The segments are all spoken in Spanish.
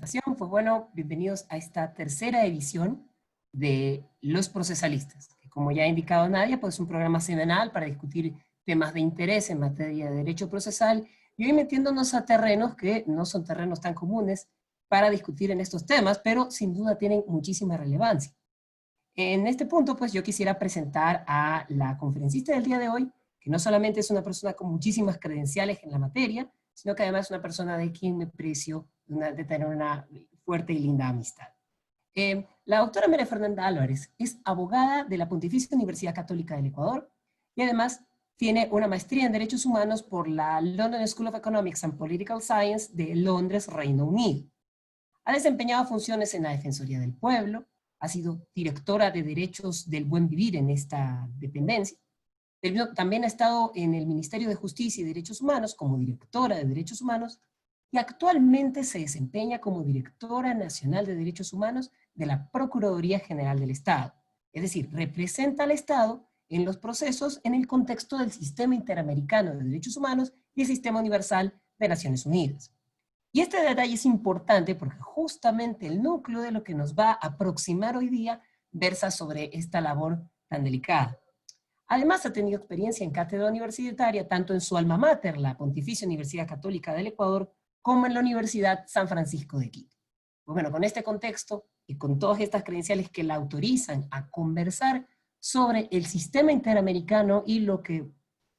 Pues bueno, bienvenidos a esta tercera edición de Los Procesalistas, que como ya ha indicado Nadia, pues es un programa semanal para discutir temas de interés en materia de derecho procesal, y hoy metiéndonos a terrenos que no son terrenos tan comunes para discutir en estos temas, pero sin duda tienen muchísima relevancia. En este punto, pues yo quisiera presentar a la conferencista del día de hoy, que no solamente es una persona con muchísimas credenciales en la materia, sino que además es una persona de quien me precio de tener una fuerte y linda amistad. La doctora María Fernanda Álvarez es abogada de la Pontificia Universidad Católica del Ecuador y además tiene una maestría en Derechos Humanos por la London School of Economics and Political Science de Londres, Reino Unido. Ha desempeñado funciones en la Defensoría del Pueblo, ha sido directora de Derechos del Buen Vivir en esta dependencia. También ha estado en el Ministerio de Justicia y Derechos Humanos como directora de Derechos Humanos y actualmente se desempeña como directora nacional de Derechos Humanos de la Procuraduría General del Estado. Es decir, representa al Estado en los procesos en el contexto del Sistema Interamericano de Derechos Humanos y el Sistema Universal de Naciones Unidas. Y este detalle es importante porque justamente el núcleo de lo que nos va a aproximar hoy día versa sobre esta labor tan delicada. Además, ha tenido experiencia en cátedra universitaria, tanto en su alma mater, la Pontificia Universidad Católica del Ecuador, como en la Universidad San Francisco de Quito. Pues bueno, con este contexto y con todas estas credenciales que la autorizan a conversar sobre el sistema interamericano y lo que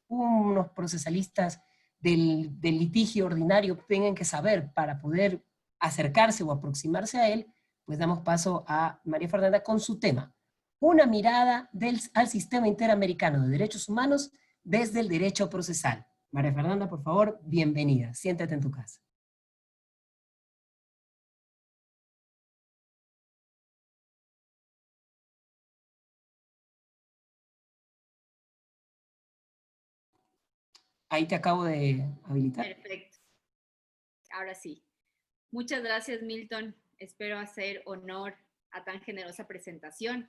unos procesalistas del litigio ordinario tengan que saber para poder acercarse o aproximarse a él, pues damos paso a María Fernanda con su tema: una mirada al sistema interamericano de derechos humanos desde el derecho procesal. María Fernanda, por favor, bienvenida. Siéntate en tu casa. Ahí te acabo de habilitar. Perfecto. Ahora sí. Muchas gracias, Milton. Espero hacer honor a tan generosa presentación.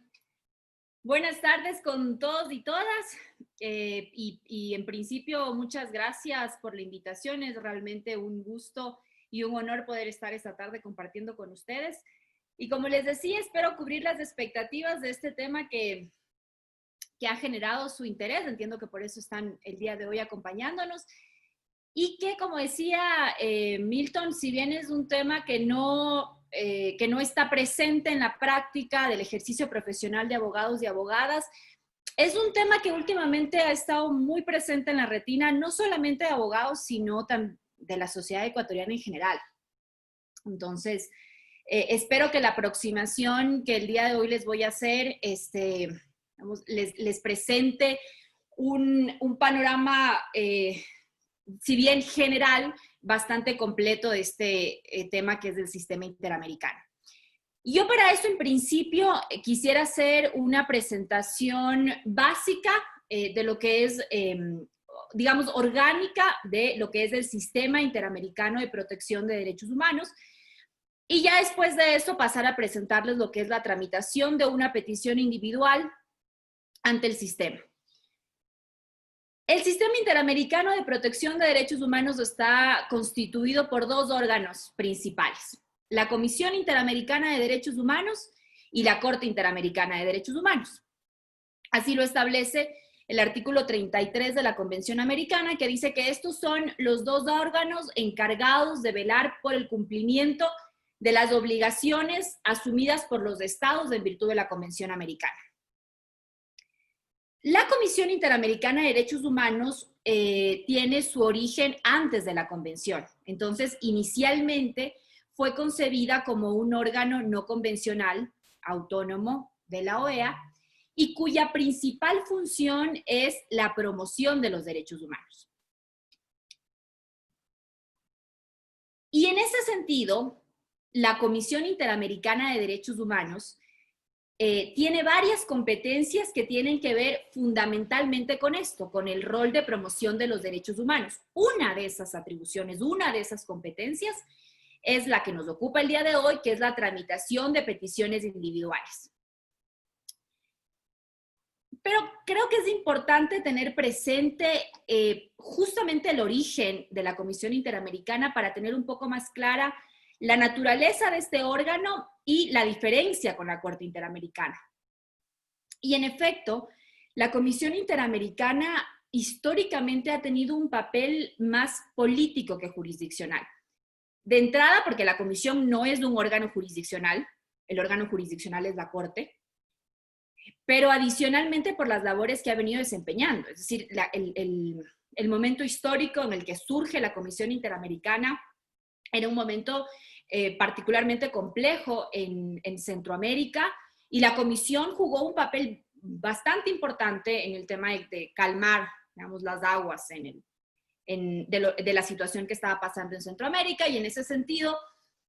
Buenas tardes con todos y todas. Y en principio, muchas gracias por la invitación. Es realmente un gusto y un honor poder estar esta tarde compartiendo con ustedes. Y como les decía, espero cubrir las expectativas de este tema que ha generado su interés. Entiendo que por eso están el día de hoy acompañándonos. Y que, como decía Milton, si bien es un tema que no está presente en la práctica del ejercicio profesional de abogados y abogadas, es un tema que últimamente ha estado muy presente en la retina, no solamente de abogados, sino también de la sociedad ecuatoriana en general. Entonces, espero que la aproximación que el día de hoy les voy a hacer les presente un panorama si bien general, bastante completo de este tema que es del sistema interamericano. Y yo para eso, en principio, quisiera hacer una presentación básica de lo que es, digamos, orgánica de lo que es el sistema interamericano de protección de derechos humanos. Y ya después de eso pasar a presentarles lo que es la tramitación de una petición individual ante el sistema. El Sistema Interamericano de Protección de Derechos Humanos está constituido por dos órganos principales: la Comisión Interamericana de Derechos Humanos y la Corte Interamericana de Derechos Humanos. Así lo establece el artículo 33 de la Convención Americana, que dice que estos son los dos órganos encargados de velar por el cumplimiento de las obligaciones asumidas por los estados en virtud de la Convención Americana. La Comisión Interamericana de Derechos Humanos tiene su origen antes de la Convención. Entonces, inicialmente fue concebida como un órgano no convencional, autónomo de la OEA, y cuya principal función es la promoción de los derechos humanos. Y en ese sentido, la Comisión Interamericana de Derechos Humanos tiene varias competencias que tienen que ver fundamentalmente con esto, con el rol de promoción de los derechos humanos. Una de esas atribuciones, una de esas competencias es la que nos ocupa el día de hoy, que es la tramitación de peticiones individuales. Pero creo que es importante tener presente justamente el origen de la Comisión Interamericana para tener un poco más clara la naturaleza de este órgano y la diferencia con la Corte Interamericana. Y en efecto, la Comisión Interamericana históricamente ha tenido un papel más político que jurisdiccional. De entrada, porque la Comisión no es un órgano jurisdiccional, el órgano jurisdiccional es la Corte, pero adicionalmente por las labores que ha venido desempeñando. Es decir, el momento histórico en el que surge la Comisión Interamericana era un momento particularmente complejo en Centroamérica, y la Comisión jugó un papel bastante importante en el tema de calmar, digamos, las aguas de la situación que estaba pasando en Centroamérica, y en ese sentido,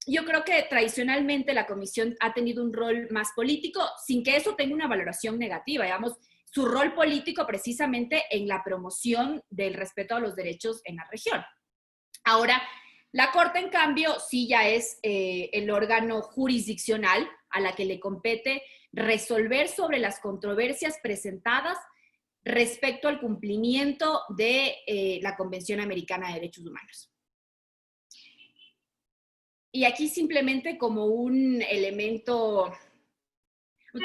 yo creo que tradicionalmente la Comisión ha tenido un rol más político, sin que eso tenga una valoración negativa, digamos, su rol político precisamente en la promoción del respeto a los derechos en la región. Ahora, la Corte, en cambio, sí ya es el órgano jurisdiccional a la que le compete resolver sobre las controversias presentadas respecto al cumplimiento de la Convención Americana de Derechos Humanos. Y aquí simplemente como un elemento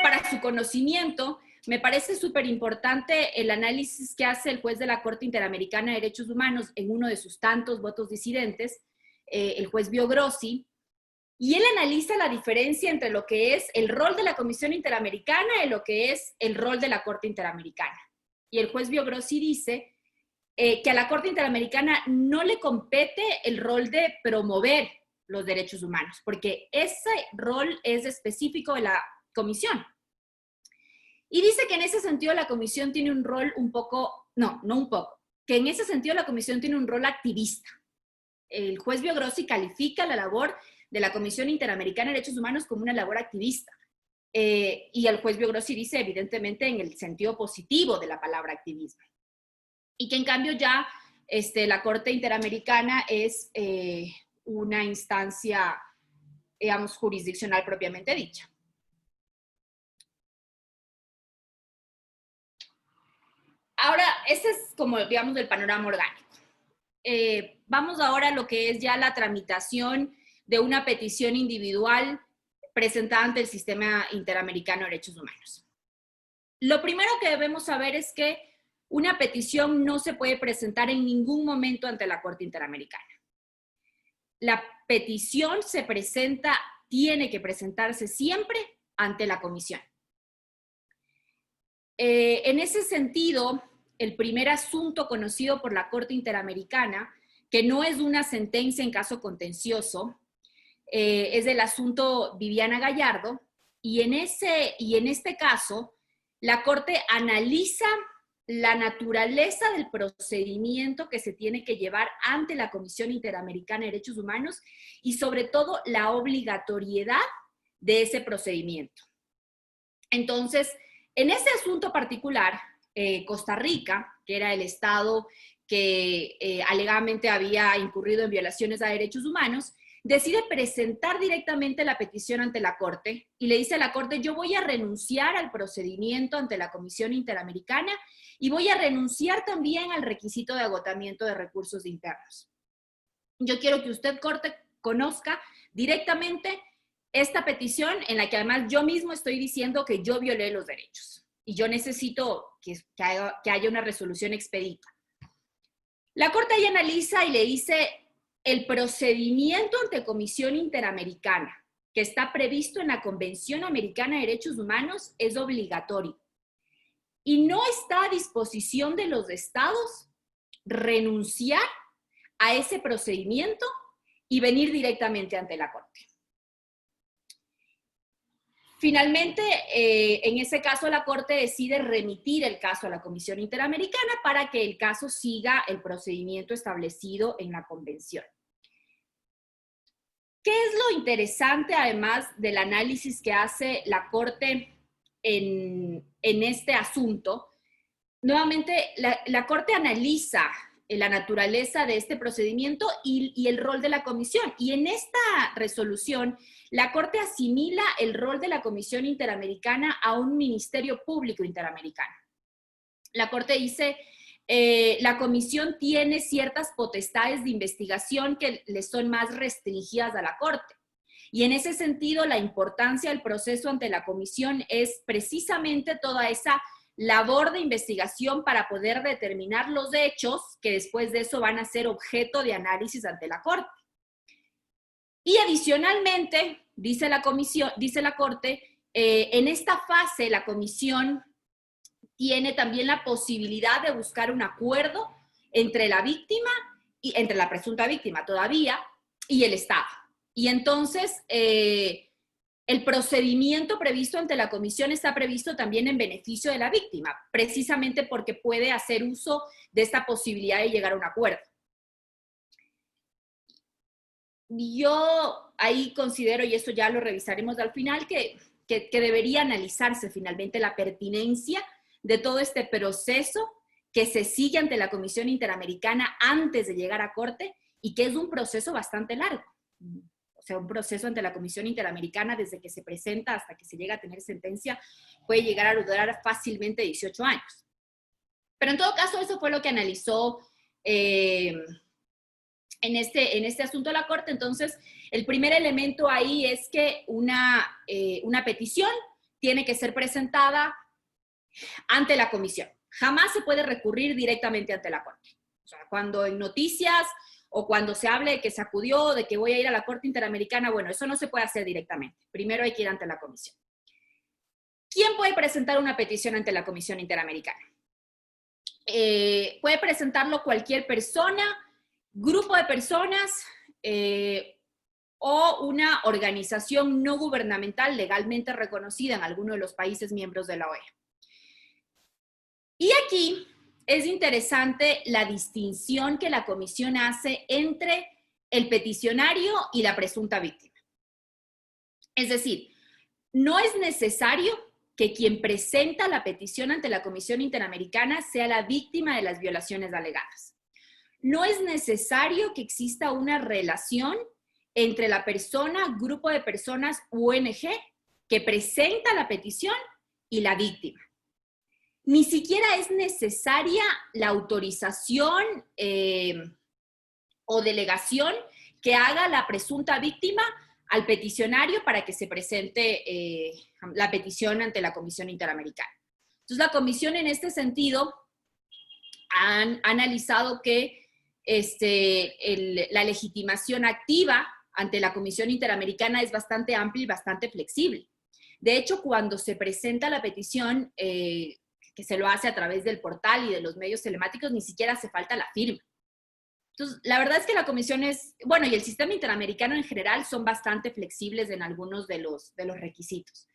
para su conocimiento, me parece súper importante el análisis que hace el juez de la Corte Interamericana de Derechos Humanos en uno de sus tantos votos disidentes, el juez Biogrossi, y él analiza la diferencia entre lo que es el rol de la Comisión Interamericana y lo que es el rol de la Corte Interamericana. Y el juez Biogrossi dice que a la Corte Interamericana no le compete el rol de promover los derechos humanos, porque ese rol es específico de la Comisión. Y dice que en ese sentido la Comisión tiene un rol que en ese sentido la Comisión tiene un rol activista. El juez Biogrossi califica la labor de la Comisión Interamericana de Derechos Humanos como una labor activista. Y el juez Biogrossi dice, evidentemente, en el sentido positivo de la palabra activismo. Y que en cambio ya la Corte Interamericana es una instancia, digamos, jurisdiccional propiamente dicha. Ahora, ese es como, digamos, el panorama orgánico. Vamos ahora a lo que es ya la tramitación de una petición individual presentada ante el Sistema Interamericano de Derechos Humanos. Lo primero que debemos saber es que una petición no se puede presentar en ningún momento ante la Corte Interamericana. La petición tiene que presentarse siempre ante la Comisión. En ese sentido, el primer asunto conocido por la Corte Interamericana, que no es una sentencia en caso contencioso, es el asunto Viviana Gallardo, y en este caso, la Corte analiza la naturaleza del procedimiento que se tiene que llevar ante la Comisión Interamericana de Derechos Humanos y sobre todo la obligatoriedad de ese procedimiento. Entonces, en ese asunto particular, Costa Rica, que era el estado que alegadamente había incurrido en violaciones a derechos humanos, decide presentar directamente la petición ante la Corte y le dice a la Corte, yo voy a renunciar al procedimiento ante la Comisión Interamericana y voy a renunciar también al requisito de agotamiento de recursos internos. Yo quiero que usted, Corte, conozca directamente esta petición en la que además yo mismo estoy diciendo que yo violé los derechos y yo necesito que haya una resolución expedita. La Corte ahí analiza y le dice, el procedimiento ante Comisión Interamericana que está previsto en la Convención Americana de Derechos Humanos es obligatorio y no está a disposición de los estados renunciar a ese procedimiento y venir directamente ante la Corte. Finalmente, en ese caso, la Corte decide remitir el caso a la Comisión Interamericana para que el caso siga el procedimiento establecido en la Convención. ¿Qué es lo interesante, además del análisis que hace la Corte en este asunto? Nuevamente, la Corte analiza la naturaleza de este procedimiento y el rol de la Comisión. Y en esta resolución, la Corte asimila el rol de la Comisión Interamericana a un Ministerio Público Interamericano. La Corte dice, la comisión tiene ciertas potestades de investigación que le son más restringidas a la Corte. Y en ese sentido, la importancia del proceso ante la comisión es precisamente toda esa labor de investigación para poder determinar los hechos que después de eso van a ser objeto de análisis ante la Corte. Y adicionalmente, dice la Corte, en esta fase la comisión tiene también la posibilidad de buscar un acuerdo entre la víctima, y entre la presunta víctima todavía, y el Estado. Y entonces, el procedimiento previsto ante la comisión está previsto también en beneficio de la víctima, precisamente porque puede hacer uso de esta posibilidad de llegar a un acuerdo. Yo ahí considero, y eso ya lo revisaremos al final, que debería analizarse finalmente la pertinencia de todo este proceso que se sigue ante la Comisión Interamericana antes de llegar a Corte, y que es un proceso bastante largo. O sea, un proceso ante la Comisión Interamericana desde que se presenta hasta que se llega a tener sentencia puede llegar a durar fácilmente 18 años. Pero en todo caso, eso fue lo que analizó en este asunto de la Corte. Entonces, el primer elemento ahí es que una petición tiene que ser presentada ante la comisión. Jamás se puede recurrir directamente ante la Corte. O sea, cuando en noticias o cuando se hable de que se acudió, de que voy a ir a la Corte Interamericana, bueno, eso no se puede hacer directamente. Primero hay que ir ante la comisión. ¿Quién puede presentar una petición ante la Comisión Interamericana? Puede presentarlo cualquier persona, grupo de personas o una organización no gubernamental legalmente reconocida en alguno de los países miembros de la OEA. Y aquí es interesante la distinción que la comisión hace entre el peticionario y la presunta víctima. Es decir, no es necesario que quien presenta la petición ante la Comisión Interamericana sea la víctima de las violaciones alegadas. No es necesario que exista una relación entre la persona, grupo de personas u ONG que presenta la petición y la víctima. Ni siquiera es necesaria la autorización o delegación que haga la presunta víctima al peticionario para que se presente la petición ante la Comisión Interamericana. Entonces, la comisión en este sentido ha analizado que la legitimación activa ante la Comisión Interamericana es bastante amplia y bastante flexible. De hecho, cuando se presenta la petición, que se lo hace a través del portal y de los medios telemáticos, ni siquiera hace falta la firma. Entonces, la verdad es que la comisión y el sistema interamericano en general son bastante flexibles en algunos de los requisitos.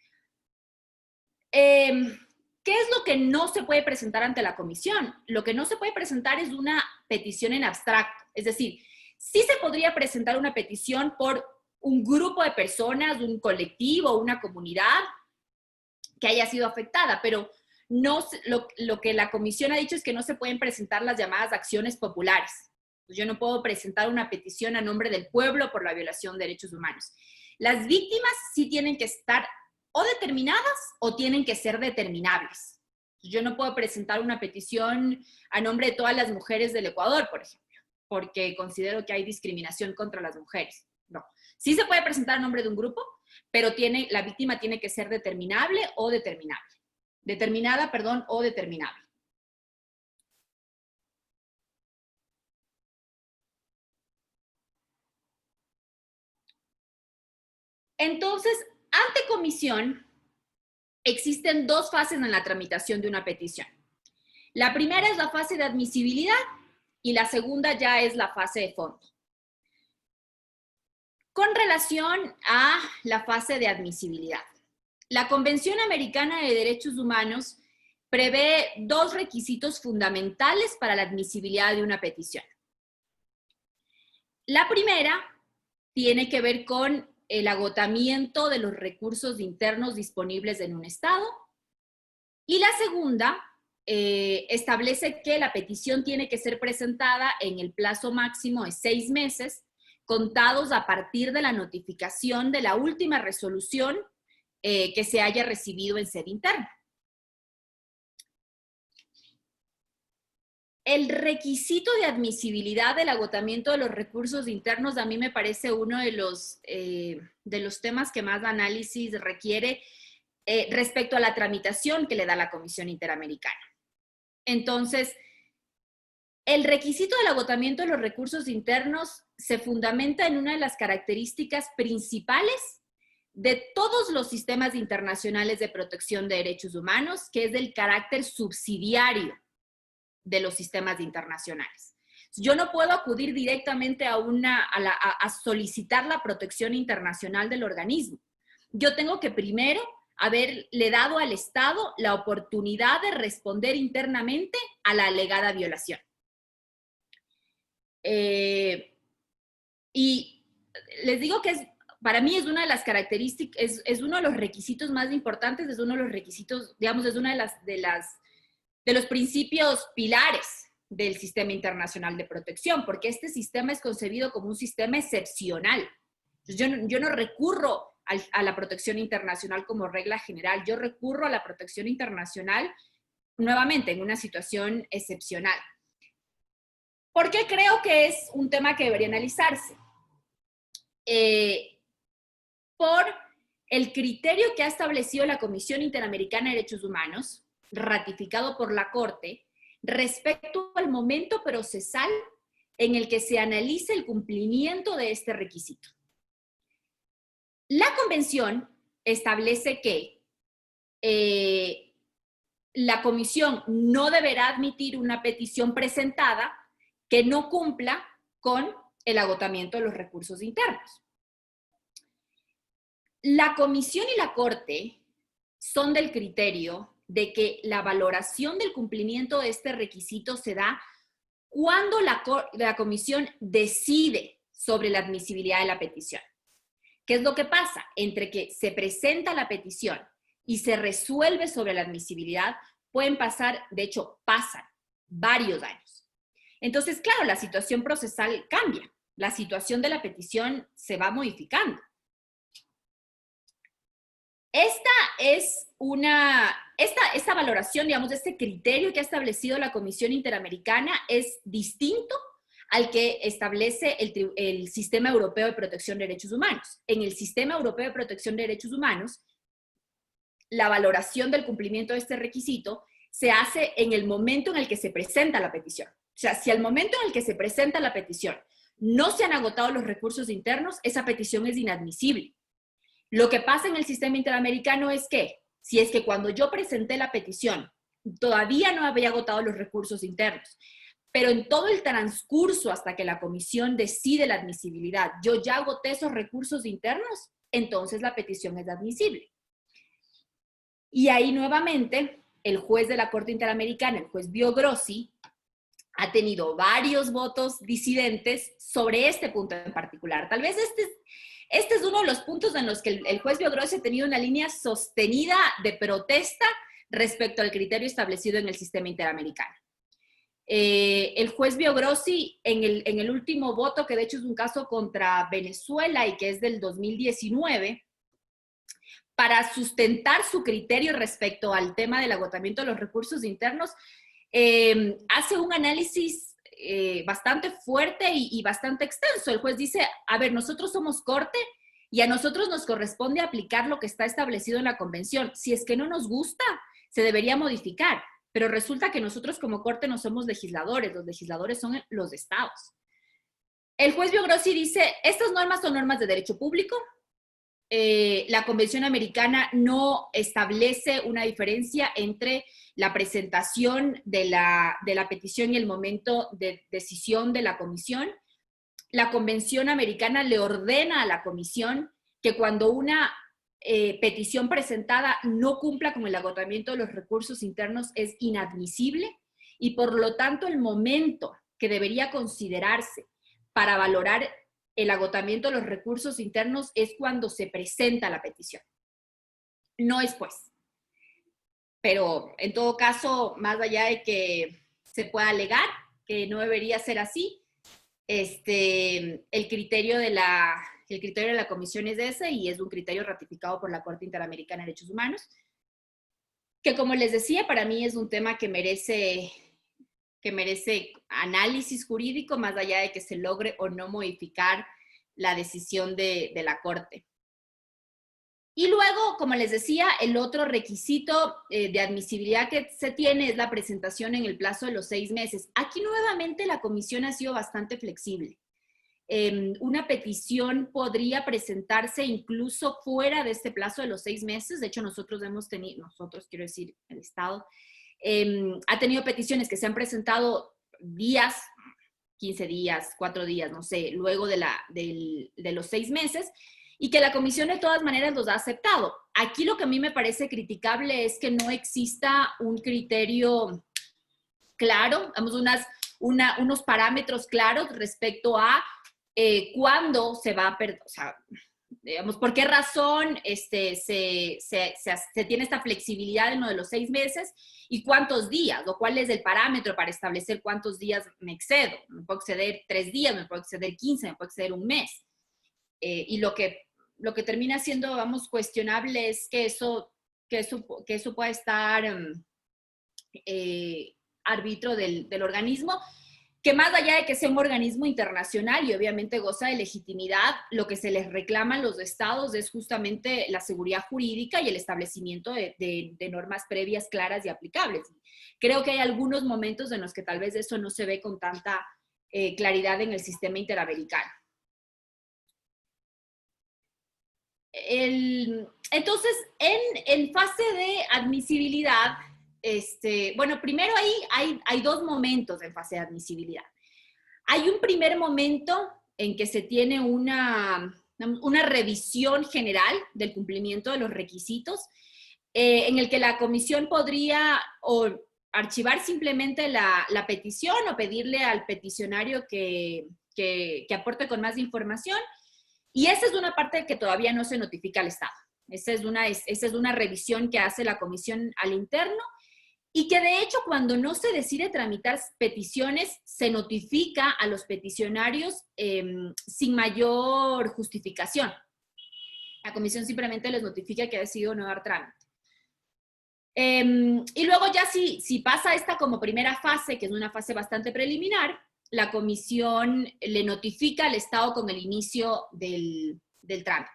¿Qué es lo que no se puede presentar ante la comisión? Lo que no se puede presentar es una petición en abstracto. Es decir, sí se podría presentar una petición por un grupo de personas, un colectivo, una comunidad que haya sido afectada, pero no, lo que la comisión ha dicho es que no se pueden presentar las llamadas acciones populares. Yo no puedo presentar una petición a nombre del pueblo por la violación de derechos humanos. Las víctimas sí tienen que estar o determinadas o tienen que ser determinables. Yo no puedo presentar una petición a nombre de todas las mujeres del Ecuador, por ejemplo, porque considero que hay discriminación contra las mujeres. No. Sí se puede presentar a nombre de un grupo, pero la víctima tiene que ser determinable o determinable. Determinada, perdón, o determinable. Entonces, ante comisión, existen dos fases en la tramitación de una petición. La primera es la fase de admisibilidad y la segunda ya es la fase de fondo. Con relación a la fase de admisibilidad, la Convención Americana de Derechos Humanos prevé dos requisitos fundamentales para la admisibilidad de una petición. La primera tiene que ver con el agotamiento de los recursos internos disponibles en un Estado. Y la segunda establece que la petición tiene que ser presentada en el plazo máximo de 6 meses, contados a partir de la notificación de la última resolución que se haya recibido en sede interna. el requisito de admisibilidad del agotamiento de los recursos internos a mí me parece uno de los temas que más análisis requiere respecto a la tramitación que le da la Comisión Interamericana. Entonces, el requisito del agotamiento de los recursos internos se fundamenta en una de las características principales de todos los sistemas internacionales de protección de derechos humanos, que es el carácter subsidiario de los sistemas internacionales. Yo no puedo acudir directamente a solicitar la protección internacional del organismo. Yo tengo que primero haberle dado al Estado la oportunidad de responder internamente a la alegada violación. Y les digo que para mí es una de las características, es uno de los requisitos más importantes, es uno de los requisitos, digamos, es uno de los principios pilares del sistema internacional de protección, porque este sistema es concebido como un sistema excepcional. Entonces, yo no recurro a la protección internacional como regla general, yo recurro a la protección internacional nuevamente en una situación excepcional. ¿Por qué creo que es un tema que debería analizarse? Por el criterio que ha establecido la Comisión Interamericana de Derechos Humanos, ratificado por la Corte, respecto al momento procesal en el que se analiza el cumplimiento de este requisito. La Convención establece que la Comisión no deberá admitir una petición presentada que no cumpla con el agotamiento de los recursos internos. La Comisión y la Corte son del criterio de que la valoración del cumplimiento de este requisito se da cuando la Comisión decide sobre la admisibilidad de la petición. ¿Qué es lo que pasa? Entre que se presenta la petición y se resuelve sobre la admisibilidad, pueden pasar, de hecho, pasan varios años. Entonces, claro, la situación procesal cambia. La situación de la petición se va modificando. Esta valoración, digamos, este criterio que ha establecido la Comisión Interamericana es distinto al que establece el Sistema Europeo de Protección de Derechos Humanos. En el Sistema Europeo de Protección de Derechos Humanos, la valoración del cumplimiento de este requisito se hace en el momento en el que se presenta la petición. O sea, si al momento en el que se presenta la petición no se han agotado los recursos internos, esa petición es inadmisible. Lo que pasa en el sistema interamericano es que, si es que cuando yo presenté la petición todavía no había agotado los recursos internos, pero en todo el transcurso hasta que la comisión decide la admisibilidad, yo ya agoté esos recursos internos, entonces la petición es admisible. Y ahí nuevamente, el juez de la Corte Interamericana, el juez Biogrossi, ha tenido varios votos disidentes sobre este punto en particular. Tal vez este es uno de los puntos en los que el juez Biogrossi ha tenido una línea sostenida de protesta respecto al criterio establecido en el sistema interamericano. El juez Biogrossi, en el último voto, que de hecho es un caso contra Venezuela y que es del 2019, para sustentar su criterio respecto al tema del agotamiento de los recursos internos, hace un análisis bastante fuerte y bastante extenso. El juez dice, a ver, nosotros somos corte y a nosotros nos corresponde aplicar lo que está establecido en la convención. Si es que no nos gusta, se debería modificar. Pero resulta que nosotros como corte no somos legisladores, los legisladores son los estados. El juez Biogrossi dice, estas normas son normas de derecho público. La Convención Americana no establece una diferencia entre la presentación de la petición y el momento de decisión de la comisión. La Convención Americana le ordena a la comisión que cuando una petición presentada no cumpla con el agotamiento de los recursos internos es inadmisible y por lo tanto el momento que debería considerarse para valorar el agotamiento de los recursos internos es cuando se presenta la petición, no después. Pero en todo caso, más allá de que se pueda alegar que no debería ser así, el criterio de la comisión es ese y es un criterio ratificado por la Corte Interamericana de Derechos Humanos, que como les decía, para mí es un tema que merece que merece análisis jurídico más allá de que se logre o no modificar la decisión de la Corte. Y luego, como les decía, el otro requisito de admisibilidad que se tiene es la presentación en el plazo de los 6 meses. Aquí nuevamente la comisión ha sido bastante flexible. Una petición podría presentarse incluso fuera de este plazo de los 6 meses. De hecho, nosotros quiero decir, el Estado, ha tenido peticiones que se han presentado días, 15 días, 4 días, no sé, luego de los 6 meses, y que la comisión de todas maneras los ha aceptado. Aquí lo que a mí me parece criticable es que no exista un criterio claro, unos parámetros claros respecto a cuándo se va a perder, o sea, digamos, por qué razón se tiene esta flexibilidad en lo de los 6 meses y cuántos días, o cuál es el parámetro para establecer cuántos días me excedo. Me puedo exceder 3 días, me puedo exceder 15, me puedo exceder un mes. Y lo que termina siendo, vamos, cuestionable es que eso pueda estar árbitro del organismo, que más allá de que sea un organismo internacional y obviamente goza de legitimidad, lo que se les reclama a los estados es justamente la seguridad jurídica y el establecimiento de normas previas claras y aplicables. Creo que hay algunos momentos en los que tal vez eso no se ve con tanta claridad en el sistema interamericano. Entonces, en fase de admisibilidad, bueno, primero ahí hay 2 momentos en fase de admisibilidad. Hay un primer momento en que se tiene una revisión general del cumplimiento de los requisitos, en el que la comisión podría o archivar simplemente la petición o pedirle al peticionario que aporte con más información. Y esa es una parte que todavía no se notifica al Estado. Esa es una revisión que hace la comisión al interno y que de hecho cuando no se decide tramitar peticiones se notifica a los peticionarios sin mayor justificación. La comisión simplemente les notifica que ha decidido no dar trámite. Y luego ya si pasa esta como primera fase, que es una fase bastante preliminar, la comisión le notifica al Estado con el inicio del trámite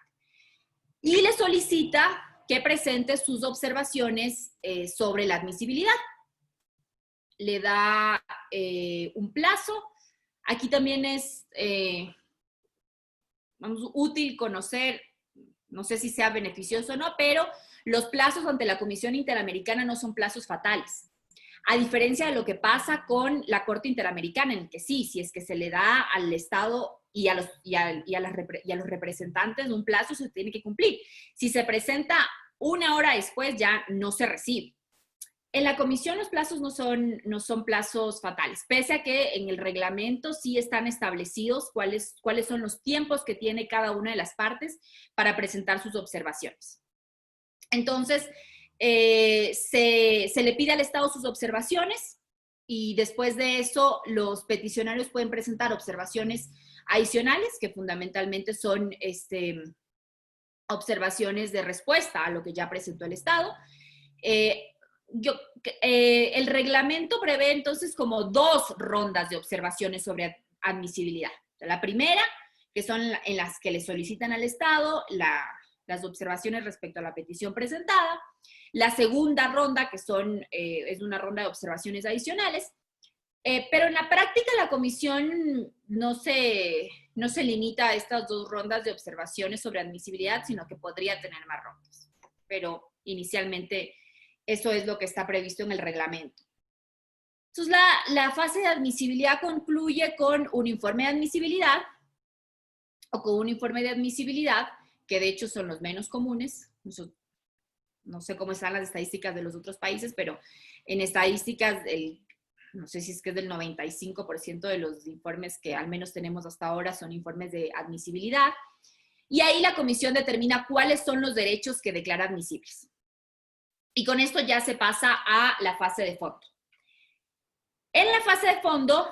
y le solicita que presente sus observaciones sobre la admisibilidad. Le da un plazo. Aquí también es útil conocer, no sé si sea beneficioso o no, pero los plazos ante la Comisión Interamericana no son plazos fatales. A diferencia de lo que pasa con la Corte Interamericana, en el que sí, si es que se le da al Estado y a los representantes un plazo, se tiene que cumplir. Si se presenta 1 hora después, ya no se recibe. En la comisión los plazos no son plazos fatales, pese a que en el reglamento sí están establecidos cuáles son los tiempos que tiene cada una de las partes para presentar sus observaciones. Entonces, se le pide al Estado sus observaciones y después de eso los peticionarios pueden presentar observaciones adicionales que fundamentalmente son observaciones de respuesta a lo que ya presentó el Estado. El reglamento prevé entonces como 2 rondas de observaciones sobre admisibilidad. La primera, que son en las que le solicitan al Estado las observaciones respecto a la petición presentada. La segunda ronda, que es una ronda de observaciones adicionales. Pero en la práctica la comisión no se limita a estas 2 rondas de observaciones sobre admisibilidad, sino que podría tener más rondas. Pero inicialmente eso es lo que está previsto en el reglamento. Entonces la fase de admisibilidad concluye con un informe de admisibilidad o con un informe de admisibilidad, que de hecho son los menos comunes. No sé cómo están las estadísticas de los otros países, pero en estadísticas, no sé si es que es del 95% de los informes que al menos tenemos hasta ahora son informes de admisibilidad. Y ahí la comisión determina cuáles son los derechos que declara admisibles. Y con esto ya se pasa a la fase de fondo. En la fase de fondo,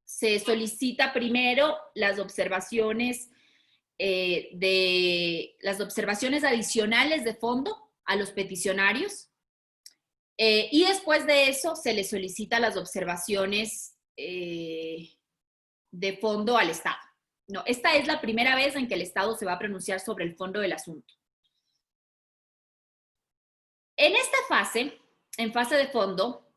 se solicita primero las observaciones adicionales de fondo a los peticionarios. Y después de eso se le solicita las observaciones de fondo al Estado. No, esta es la primera vez en que el Estado se va a pronunciar sobre el fondo del asunto. En esta fase, en fase de fondo,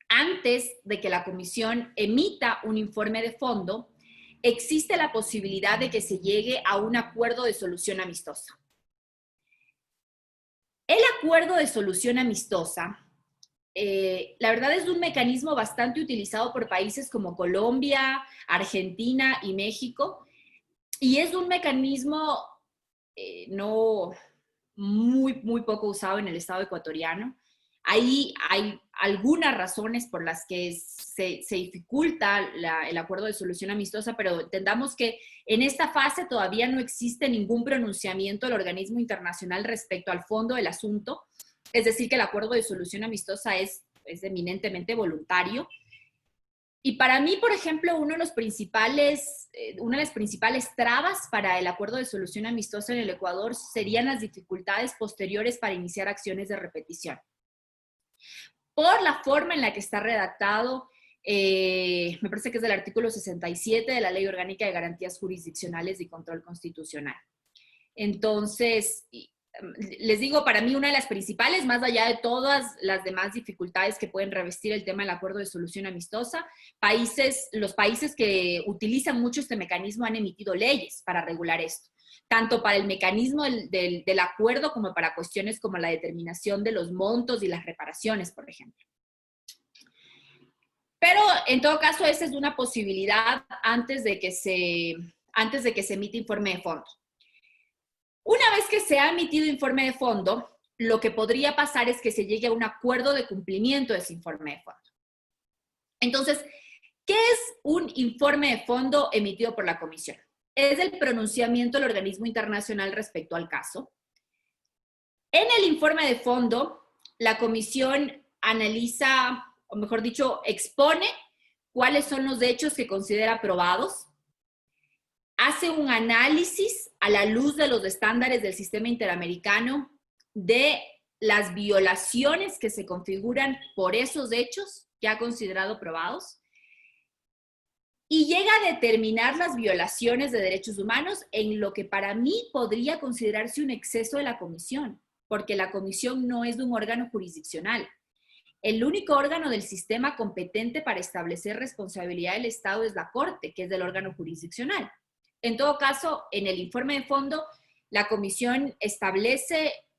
antes de que la comisión emita un informe de fondo, existe la posibilidad de que se llegue a un acuerdo de solución amistosa. El acuerdo de solución amistosa, la verdad es un mecanismo bastante utilizado por países como Colombia, Argentina y México, y es un mecanismo no muy poco usado en el Estado ecuatoriano. Ahí hay algunas razones por las que se dificulta el acuerdo de solución amistosa, pero entendamos que en esta fase todavía no existe ningún pronunciamiento del organismo internacional respecto al fondo del asunto, es decir, que el acuerdo de solución amistosa es eminentemente voluntario. Y para mí, por ejemplo, una de las principales trabas para el acuerdo de solución amistosa en el Ecuador serían las dificultades posteriores para iniciar acciones de repetición. Por la forma en la que está redactado, me parece que es del artículo 67 de la Ley Orgánica de Garantías Jurisdiccionales y Control Constitucional. Entonces, les digo, para mí una de las principales, más allá de todas las demás dificultades que pueden revestir el tema del acuerdo de solución amistosa, los países que utilizan mucho este mecanismo han emitido leyes para regular esto, tanto para el mecanismo del acuerdo como para cuestiones como la determinación de los montos y las reparaciones, por ejemplo. Pero en todo caso, esa es una posibilidad antes de que se emite informe de fondo. Una vez que se ha emitido informe de fondo, lo que podría pasar es que se llegue a un acuerdo de cumplimiento de ese informe de fondo. Entonces, ¿qué es un informe de fondo emitido por la comisión? Es el pronunciamiento del organismo internacional respecto al caso. En el informe de fondo, la comisión analiza, o mejor dicho, expone cuáles son los hechos que considera probados, hace un análisis a la luz de los estándares del sistema interamericano de las violaciones que se configuran por esos hechos que ha considerado probados y llega a determinar las violaciones de derechos humanos en lo que para mí podría considerarse un exceso de la comisión, porque la comisión no es un órgano jurisdiccional. El único órgano del sistema competente para establecer responsabilidad del Estado es la Corte, que es del órgano jurisdiccional. En todo caso, en el informe de fondo, la comisión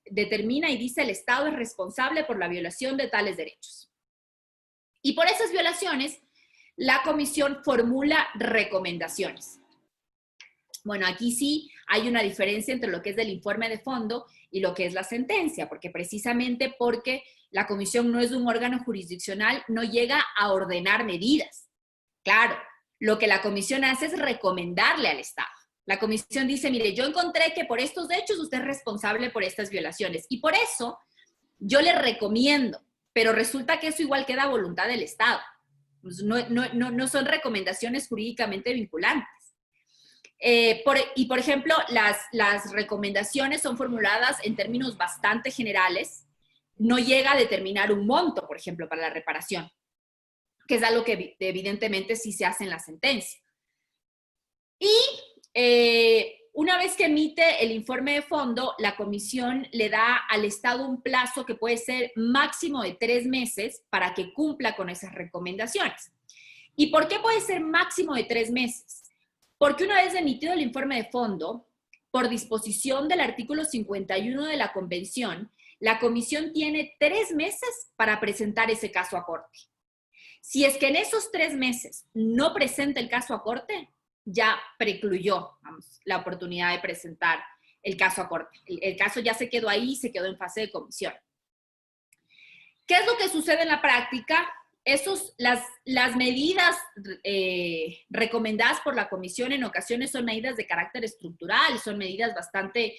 determina y dice el Estado es responsable por la violación de tales derechos. Y por esas violaciones, la comisión formula recomendaciones. Bueno, aquí sí hay una diferencia entre lo que es el informe de fondo y lo que es la sentencia, porque precisamente porque la comisión no es un órgano jurisdiccional, no llega a ordenar medidas. Claro, lo que la comisión hace es recomendarle al Estado. La comisión dice, mire, yo encontré que por estos hechos usted es responsable por estas violaciones y por eso yo le recomiendo, pero resulta que eso igual queda a voluntad del Estado. No son recomendaciones jurídicamente vinculantes. Por ejemplo, las recomendaciones son formuladas en términos bastante generales, no llega a determinar un monto, por ejemplo, para la reparación, que es algo que evidentemente sí se hace en la sentencia. Y una vez que emite el informe de fondo, la comisión le da al Estado un plazo que puede ser máximo de 3 meses para que cumpla con esas recomendaciones. ¿Y por qué puede ser máximo de 3 meses? Porque una vez emitido el informe de fondo, por disposición del artículo 51 de la Convención, la comisión tiene 3 meses para presentar ese caso a corte. Si es que en esos 3 meses no presenta el caso a corte, ya precluyó, la oportunidad de presentar el caso a corte. El caso ya se quedó ahí, se quedó en fase de comisión. ¿Qué es lo que sucede en la práctica? Las medidas recomendadas por la comisión en ocasiones son medidas de carácter estructural, son medidas bastante,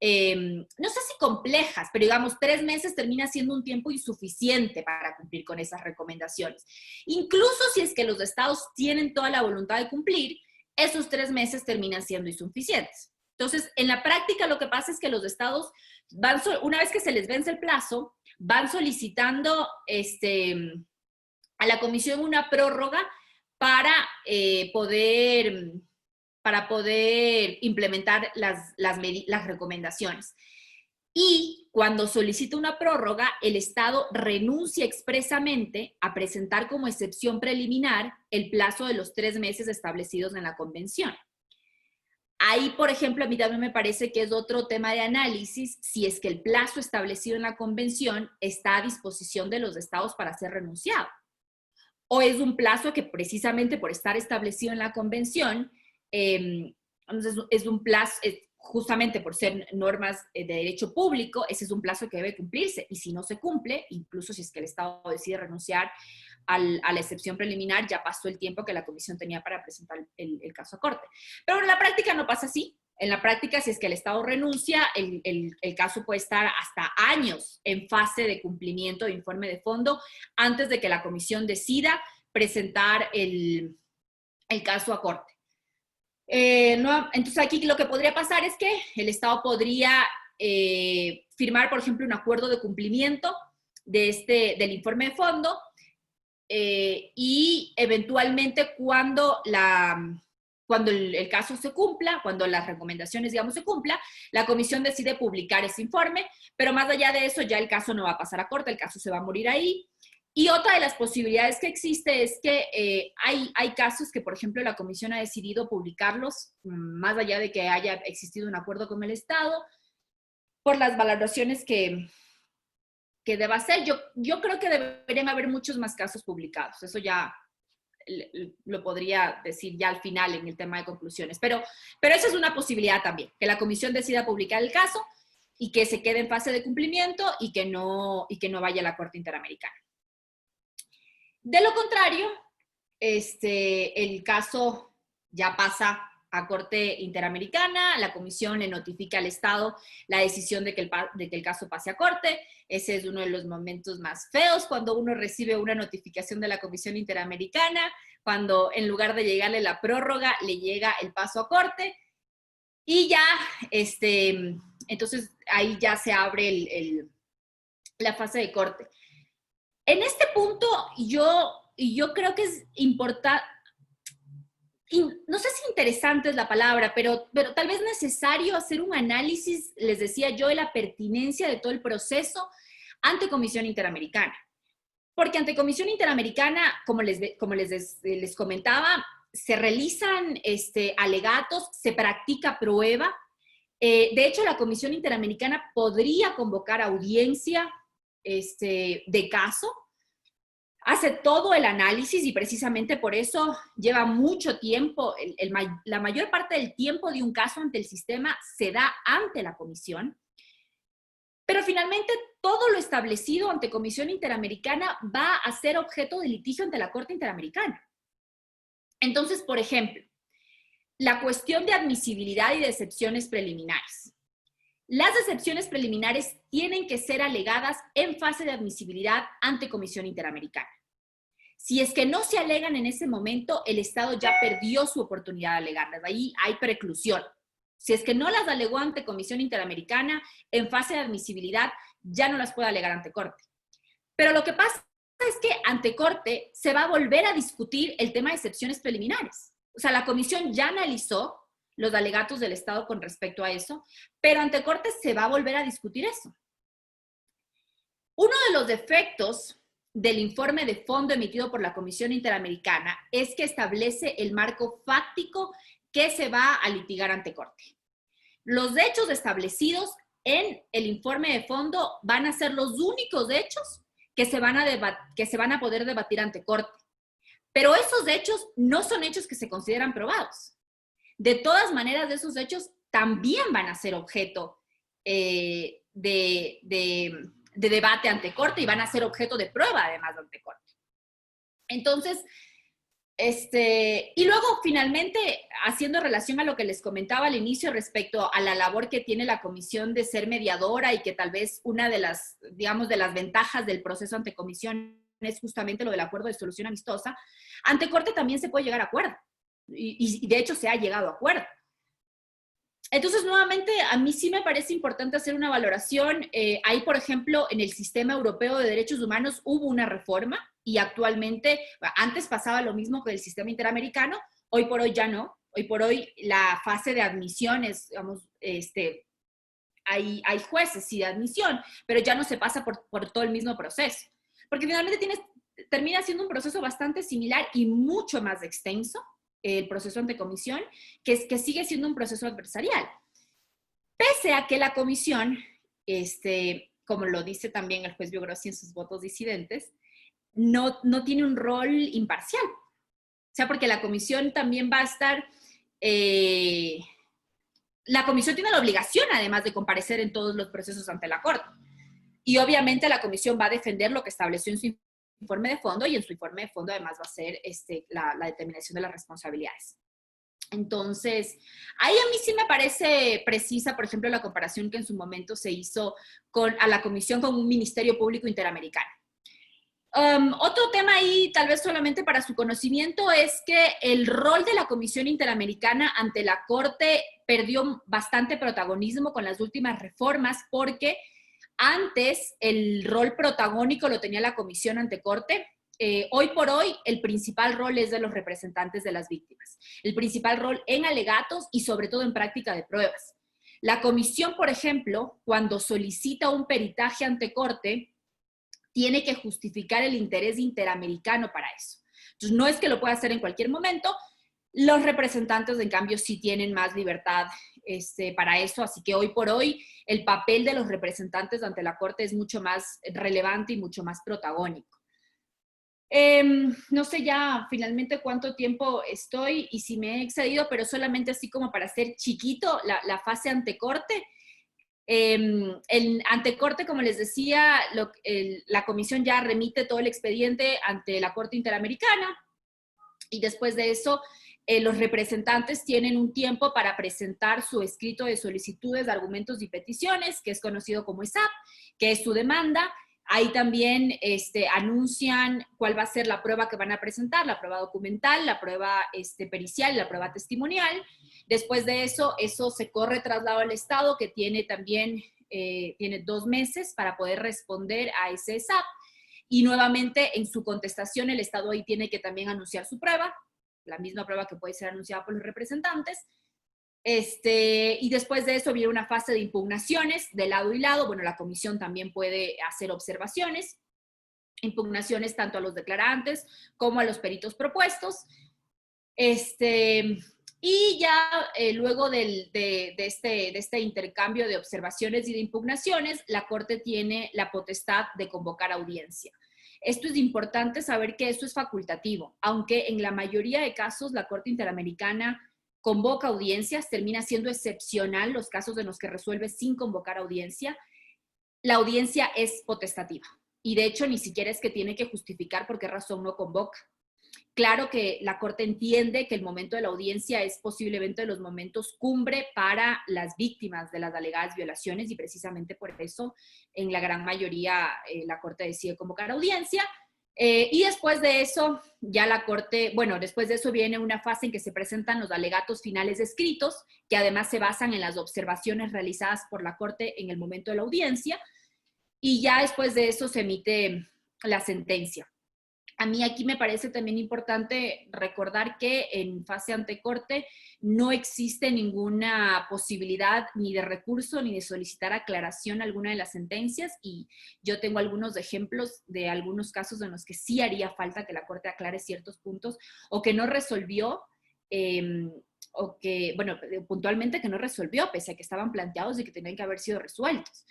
no sé si complejas, pero digamos 3 meses termina siendo un tiempo insuficiente para cumplir con esas recomendaciones. Incluso si es que los estados tienen toda la voluntad de cumplir, esos 3 meses terminan siendo insuficientes. Entonces, en la práctica lo que pasa es que los estados van, una vez que se les vence el plazo, van solicitando a la comisión una prórroga para poder implementar las recomendaciones. Y cuando solicita una prórroga, el Estado renuncia expresamente a presentar como excepción preliminar el plazo de los 3 meses establecidos en la convención. Ahí, por ejemplo, a mí también me parece que es otro tema de análisis si es que el plazo establecido en la convención está a disposición de los estados para ser renunciado. O es un plazo que precisamente por estar establecido en la convención, es un plazo, justamente por ser normas de derecho público, ese es un plazo que debe cumplirse. Y si no se cumple, incluso si es que el Estado decide renunciar a la excepción preliminar, ya pasó el tiempo que la comisión tenía para presentar el caso a corte. Pero en la práctica no pasa así. En la práctica, si es que el Estado renuncia, el caso puede estar hasta años en fase de cumplimiento de informe de fondo antes de que la comisión decida presentar el caso a corte. Entonces aquí lo que podría pasar es que el Estado podría firmar, por ejemplo, un acuerdo de cumplimiento del informe de fondo y eventualmente cuando el caso se cumpla, cuando las recomendaciones, digamos, se cumpla, la comisión decide publicar ese informe, pero más allá de eso ya el caso no va a pasar a corte, el caso se va a morir ahí. Y otra de las posibilidades que existe es que hay casos que, por ejemplo, la comisión ha decidido publicarlos, más allá de que haya existido un acuerdo con el Estado, por las valoraciones que deba hacer. Yo creo que deberían haber muchos más casos publicados. Eso ya lo podría decir ya al final en el tema de conclusiones. Pero esa es una posibilidad también, que la comisión decida publicar el caso y que se quede en fase de cumplimiento y que no vaya a la Corte Interamericana. De lo contrario, el caso ya pasa a Corte Interamericana, la comisión le notifica al Estado la decisión de que el caso pase a corte. Ese es uno de los momentos más feos cuando uno recibe una notificación de la Comisión Interamericana, cuando en lugar de llegarle la prórroga, le llega el paso a corte. Y ya, entonces ahí ya se abre la fase de corte. En este punto, yo creo que es importante, no sé si interesante es la palabra, pero tal vez necesario hacer un análisis, les decía yo, de la pertinencia de todo el proceso ante Comisión Interamericana. Porque ante Comisión Interamericana, como les comentaba, se realizan alegatos, se practica prueba. De hecho, la Comisión Interamericana podría convocar audiencia de caso, hace todo el análisis y precisamente por eso lleva mucho tiempo. La mayor parte del tiempo de un caso ante el sistema se da ante la comisión, pero finalmente todo lo establecido ante Comisión Interamericana va a ser objeto de litigio ante la Corte Interamericana. Entonces, por ejemplo, la cuestión de admisibilidad y de excepciones preliminares. Las excepciones preliminares tienen que ser alegadas en fase de admisibilidad ante Comisión Interamericana. Si es que no se alegan en ese momento, el Estado ya perdió su oportunidad de alegarlas. Ahí hay preclusión. Si es que no las alegó ante Comisión Interamericana, en fase de admisibilidad ya no las puede alegar ante Corte. Pero lo que pasa es que ante Corte se va a volver a discutir el tema de excepciones preliminares. O sea, la Comisión ya analizó los alegatos del Estado con respecto a eso, pero ante Corte se va a volver a discutir eso. Uno de los defectos del informe de fondo emitido por la Comisión Interamericana es que establece el marco fáctico que se va a litigar ante Corte. Los hechos establecidos en el informe de fondo van a ser los únicos hechos que se van a poder debatir ante Corte. Pero esos hechos no son hechos que se consideran probados. De todas maneras, esos hechos también van a ser objeto de debate ante Corte y van a ser objeto de prueba, además, ante Corte. Entonces, y luego, finalmente, haciendo relación a lo que les comentaba al inicio respecto a la labor que tiene la comisión de ser mediadora y que tal vez una de las, digamos, de las ventajas del proceso ante comisión es justamente lo del acuerdo de solución amistosa, ante Corte también se puede llegar a acuerdo. Y de hecho se ha llegado a acuerdo. Entonces, nuevamente, a mí sí me parece importante hacer una valoración. Ahí, por ejemplo, en el Sistema Europeo de Derechos Humanos hubo una reforma y actualmente, antes pasaba lo mismo que el sistema interamericano, hoy por hoy ya no. Hoy por hoy la fase de admisión es, digamos, hay jueces sí de admisión, pero ya no se pasa por todo el mismo proceso. Porque finalmente termina siendo un proceso bastante similar y mucho más extenso, el proceso ante comisión, que sigue siendo un proceso adversarial. Pese a que la comisión, como lo dice también el juez Biogrossi en sus votos disidentes, no tiene un rol imparcial. O sea, porque la comisión también va a estar... la comisión tiene la obligación, además, de comparecer en todos los procesos ante la Corte. Y obviamente la comisión va a defender lo que estableció en su informe de fondo, y en su informe de fondo además va a ser la determinación de las responsabilidades. Entonces, ahí a mí sí me parece precisa, por ejemplo, la comparación que en su momento se hizo a la comisión con un Ministerio Público Interamericano. Otro tema ahí, tal vez solamente para su conocimiento, es que el rol de la Comisión Interamericana ante la Corte perdió bastante protagonismo con las últimas reformas, porque antes el rol protagónico lo tenía la Comisión ante Corte. Hoy por hoy el principal rol es de los representantes de las víctimas. El principal rol en alegatos y sobre todo en práctica de pruebas. La Comisión, por ejemplo, cuando solicita un peritaje ante Corte, tiene que justificar el interés interamericano para eso. Entonces, no es que lo pueda hacer en cualquier momento. Los representantes, en cambio, sí tienen más libertad para eso, así que hoy por hoy el papel de los representantes ante la Corte es mucho más relevante y mucho más protagónico. No sé ya finalmente cuánto tiempo estoy y si me he excedido, pero solamente así como para hacer chiquito la fase ante Corte. El antecorte, como les decía, la comisión ya remite todo el expediente ante la Corte Interamericana, y después de eso los representantes tienen un tiempo para presentar su escrito de solicitudes, argumentos y peticiones, que es conocido como ESAP, que es su demanda. Ahí también anuncian cuál va a ser la prueba que van a presentar, la prueba documental, la prueba pericial, la prueba testimonial. Después de eso se corre traslado al Estado, que tiene también tiene 2 meses para poder responder a ese ESAP. Y nuevamente en su contestación el Estado ahí tiene que también anunciar su prueba, la misma prueba que puede ser anunciada por los representantes. Y después de eso viene una fase de impugnaciones de lado y lado. Bueno, la comisión también puede hacer observaciones, impugnaciones tanto a los declarantes como a los peritos propuestos. Y ya luego de este intercambio de observaciones y de impugnaciones, la Corte tiene la potestad de convocar audiencia. Esto es importante saber que esto es facultativo, aunque en la mayoría de casos la Corte Interamericana convoca audiencias, termina siendo excepcional los casos en los que resuelve sin convocar audiencia. La audiencia es potestativa y de hecho ni siquiera es que tiene que justificar por qué razón no convoca. Claro que la Corte entiende que el momento de la audiencia es posiblemente de los momentos cumbre para las víctimas de las alegadas violaciones, y precisamente por eso en la gran mayoría la Corte decide convocar audiencia. Y después de eso, ya la Corte, bueno, después de eso viene una fase en que se presentan los alegatos finales escritos, que además se basan en las observaciones realizadas por la Corte en el momento de la audiencia, y ya después de eso se emite la sentencia. A mí aquí me parece también importante recordar que en fase ante Corte no existe ninguna posibilidad ni de recurso ni de solicitar aclaración a alguna de las sentencias, y yo tengo algunos ejemplos de algunos casos en los que sí haría falta que la Corte aclare ciertos puntos o que no resolvió, o que, bueno, puntualmente que no resolvió, pese a que estaban planteados y que tenían que haber sido resueltos.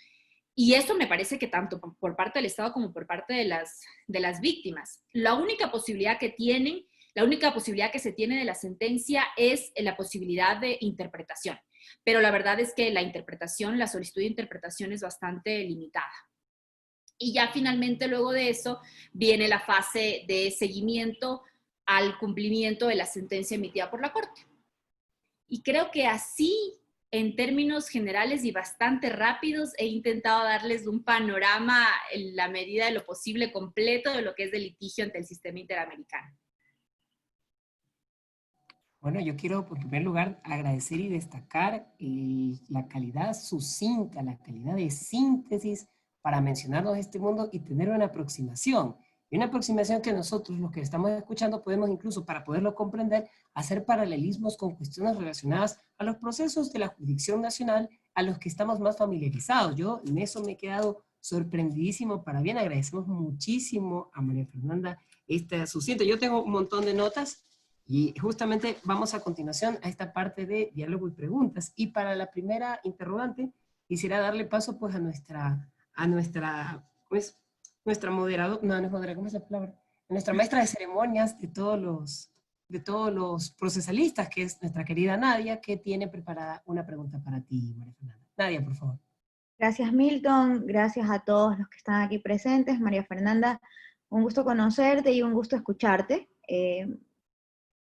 Y esto me parece que tanto por parte del Estado como por parte de las víctimas. La única posibilidad que tienen, la única posibilidad que se tiene de la sentencia es la posibilidad de interpretación. Pero la verdad es que la interpretación, la solicitud de interpretación es bastante limitada. Y ya finalmente luego de eso viene la fase de seguimiento al cumplimiento de la sentencia emitida por la Corte. Y creo que así, en términos generales y bastante rápidos, he intentado darles un panorama en la medida de lo posible completo de lo que es el litigio ante el sistema interamericano. Bueno, yo quiero, en primer lugar, agradecer y destacar la calidad sucinta, la calidad de síntesis para mencionarnos este mundo y tener una aproximación. Y una aproximación que nosotros, los que estamos escuchando, podemos incluso, para poderlo comprender, hacer paralelismos con cuestiones relacionadas a los procesos de la jurisdicción nacional a los que estamos más familiarizados. Yo en eso me he quedado sorprendidísimo para bien. Agradecemos muchísimo a María Fernanda esta sucinta. Yo tengo un montón de notas y justamente vamos a continuación a esta parte de diálogo y preguntas. Y para la primera interrogante, quisiera darle paso pues pues, nuestra moderadora, no es moderadora, ¿cómo es la palabra? A nuestra maestra de ceremonias de todos los procesalistas, que es nuestra querida Nadia, que tiene preparada una pregunta para ti, María Fernanda. Nadia, por favor. Gracias, Milton. Gracias a todos los que están aquí presentes. María Fernanda, un gusto conocerte y un gusto escucharte.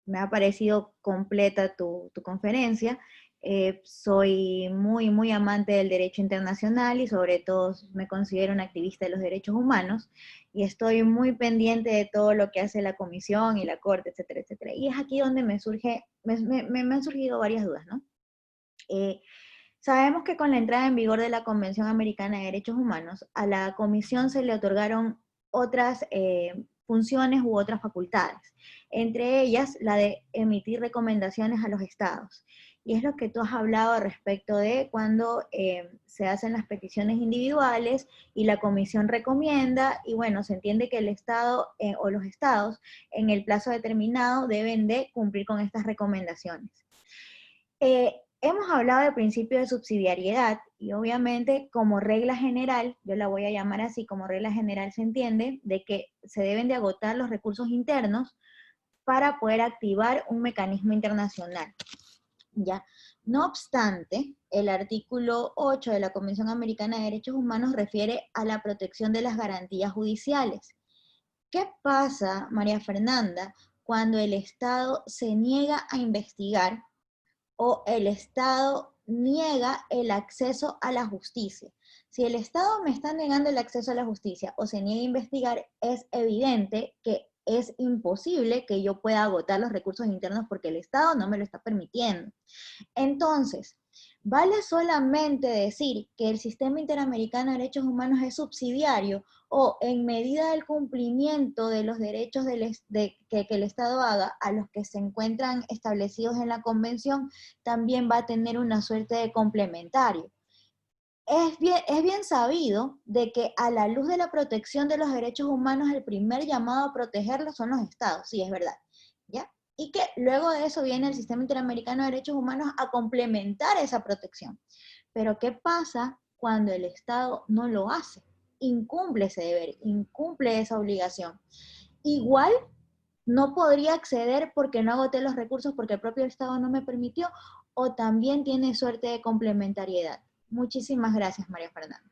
Me ha parecido completa tu conferencia. Soy muy amante del derecho internacional y sobre todo me considero una activista de los derechos humanos y estoy muy pendiente de todo lo que hace la Comisión y la Corte, etcétera, etcétera. Y es aquí donde me han surgido varias dudas, ¿no? Sabemos que con la entrada en vigor de la Convención Americana de Derechos Humanos, a la Comisión se le otorgaron otras funciones u otras facultades, entre ellas la de emitir recomendaciones a los estados. Y es lo que tú has hablado respecto de cuando se hacen las peticiones individuales y la comisión recomienda, y bueno, se entiende que el estado o los estados en el plazo determinado deben de cumplir con estas recomendaciones. Hemos hablado del principio de subsidiariedad y obviamente como regla general, yo la voy a llamar así, como regla general se entiende, de que se deben de agotar los recursos internos para poder activar un mecanismo internacional. ¿Ya? No obstante, el artículo 8 de la Convención Americana de Derechos Humanos refiere a la protección de las garantías judiciales. ¿Qué pasa, María Fernanda, cuando el Estado se niega a investigar o el Estado niega el acceso a la justicia? Si el Estado me está negando el acceso a la justicia o se niega a investigar, es evidente que es imposible que yo pueda agotar los recursos internos porque el Estado no me lo está permitiendo. Entonces, ¿vale solamente decir que el sistema interamericano de derechos humanos es subsidiario o en medida del cumplimiento de los derechos que el Estado haga a los que se encuentran establecidos en la Convención, también va a tener una suerte de complementario? Es bien sabido de que a la luz de la protección de los derechos humanos, el primer llamado a protegerlos son los estados, sí, es verdad, ¿ya? Y que luego de eso viene el Sistema Interamericano de Derechos Humanos a complementar esa protección. Pero ¿qué pasa cuando el Estado no lo hace? Incumple ese deber, incumple esa obligación. Igual no podría acceder porque no agoté los recursos porque el propio Estado no me permitió, o también tiene suerte de complementariedad. Muchísimas gracias, María Fernanda.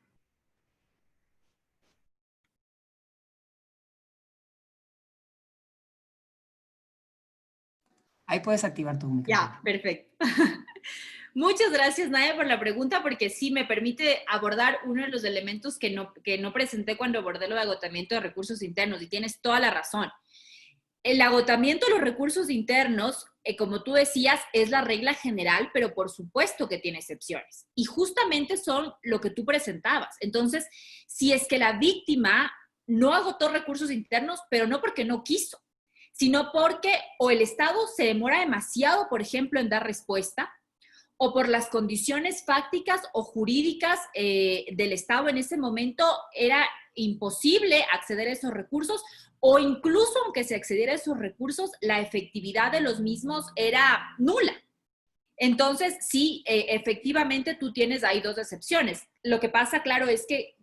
Ahí puedes activar tu micrófono. Ya, perfecto. Muchas gracias, Nadia, por la pregunta, porque sí me permite abordar uno de los elementos que no presenté cuando abordé lo de agotamiento de recursos internos, y tienes toda la razón. El agotamiento de los recursos internos, como tú decías, es la regla general, pero por supuesto que tiene excepciones. Y justamente son lo que tú presentabas. Entonces, si es que la víctima no agotó recursos internos, pero no porque no quiso, sino porque o el Estado se demora demasiado, por ejemplo, en dar respuesta, o por las condiciones fácticas o jurídicas del Estado en ese momento era imposible acceder a esos recursos, o incluso aunque se accediera a esos recursos, la efectividad de los mismos era nula. Entonces, sí, efectivamente tú tienes ahí dos excepciones. Lo que pasa, claro, es que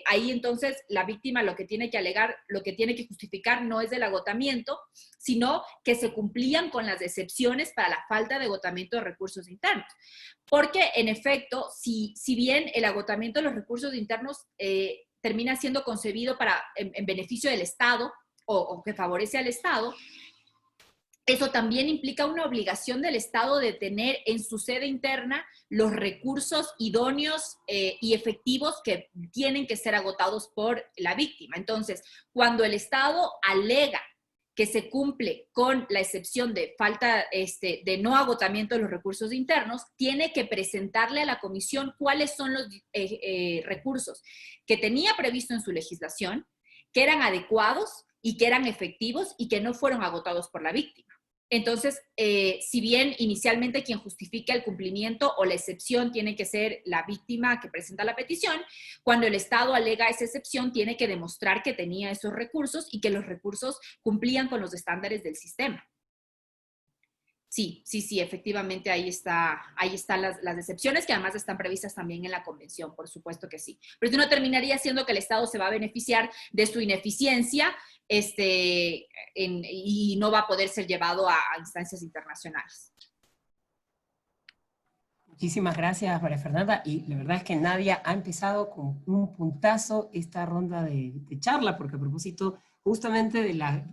ahí entonces la víctima lo que tiene que alegar, lo que tiene que justificar no es el agotamiento, sino que se cumplían con las excepciones para la falta de agotamiento de recursos internos. Porque, en efecto, si bien el agotamiento de los recursos internos termina siendo concebido en beneficio del Estado o que favorece al Estado, eso también implica una obligación del Estado de tener en su sede interna los recursos idóneos y efectivos que tienen que ser agotados por la víctima. Entonces, cuando el Estado alega que se cumple con la excepción de falta, de no agotamiento de los recursos internos, tiene que presentarle a la comisión cuáles son los recursos que tenía previsto en su legislación, que eran adecuados y que eran efectivos y que no fueron agotados por la víctima. Entonces, si bien inicialmente quien justifica el cumplimiento o la excepción tiene que ser la víctima que presenta la petición, cuando el Estado alega esa excepción tiene que demostrar que tenía esos recursos y que los recursos cumplían con los estándares del sistema. Sí, efectivamente ahí están las excepciones que además están previstas también en la convención, por supuesto que sí. Pero esto no terminaría siendo que el Estado se va a beneficiar de su ineficiencia y no va a poder ser llevado a instancias internacionales. Muchísimas gracias, María Fernanda. Y la verdad es que Nadia ha empezado con un puntazo esta ronda de charla, porque a propósito justamente de la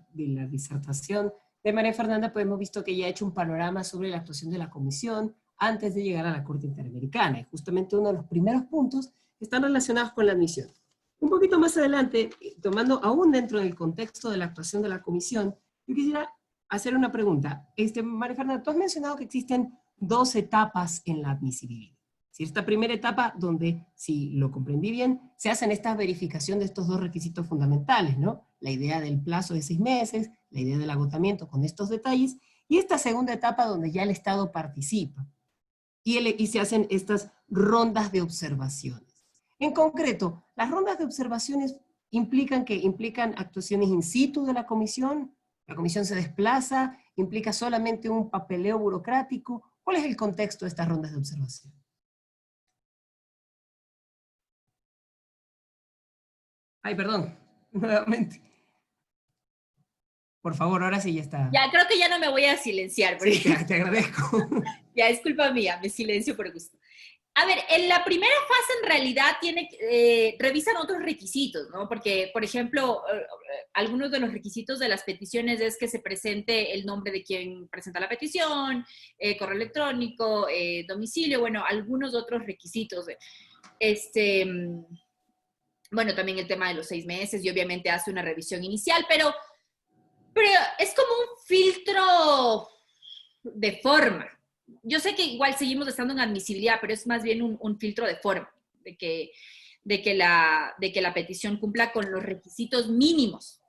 disertación de María Fernanda, pues hemos visto que ella ha hecho un panorama sobre la actuación de la Comisión antes de llegar a la Corte Interamericana. Y justamente uno de los primeros puntos están relacionados con la admisión. Un poquito más adelante, tomando aún dentro del contexto de la actuación de la Comisión, yo quisiera hacer una pregunta. María Fernanda, tú has mencionado que existen 2 etapas en la admisibilidad. Si esta primera etapa, donde, si lo comprendí bien, se hacen esta verificación de estos 2 requisitos fundamentales, ¿no? La idea del plazo de 6 meses, la idea del agotamiento con estos detalles, y esta segunda etapa donde ya el Estado participa, y se hacen estas rondas de observaciones. En concreto, las rondas de observaciones implican actuaciones in situ de la comisión se desplaza, implica solamente un papeleo burocrático. ¿Cuál es el contexto de estas rondas de observación? Ay, perdón, nuevamente. Por favor, ahora sí ya está. Ya, creo que ya no me voy a silenciar. Porque... Sí, te agradezco. Ya, es culpa mía, me silencio por gusto. A ver, en la primera fase en realidad revisan otros requisitos, ¿no? Porque, por ejemplo, algunos de los requisitos de las peticiones es que se presente el nombre de quien presenta la petición, correo electrónico, domicilio, bueno, algunos otros requisitos. Bueno, también el tema de los 6 meses y obviamente hace una revisión inicial, pero es como un filtro de forma. Yo sé que igual seguimos estando en admisibilidad, pero es más bien un filtro de forma, de que la petición cumpla con los requisitos mínimos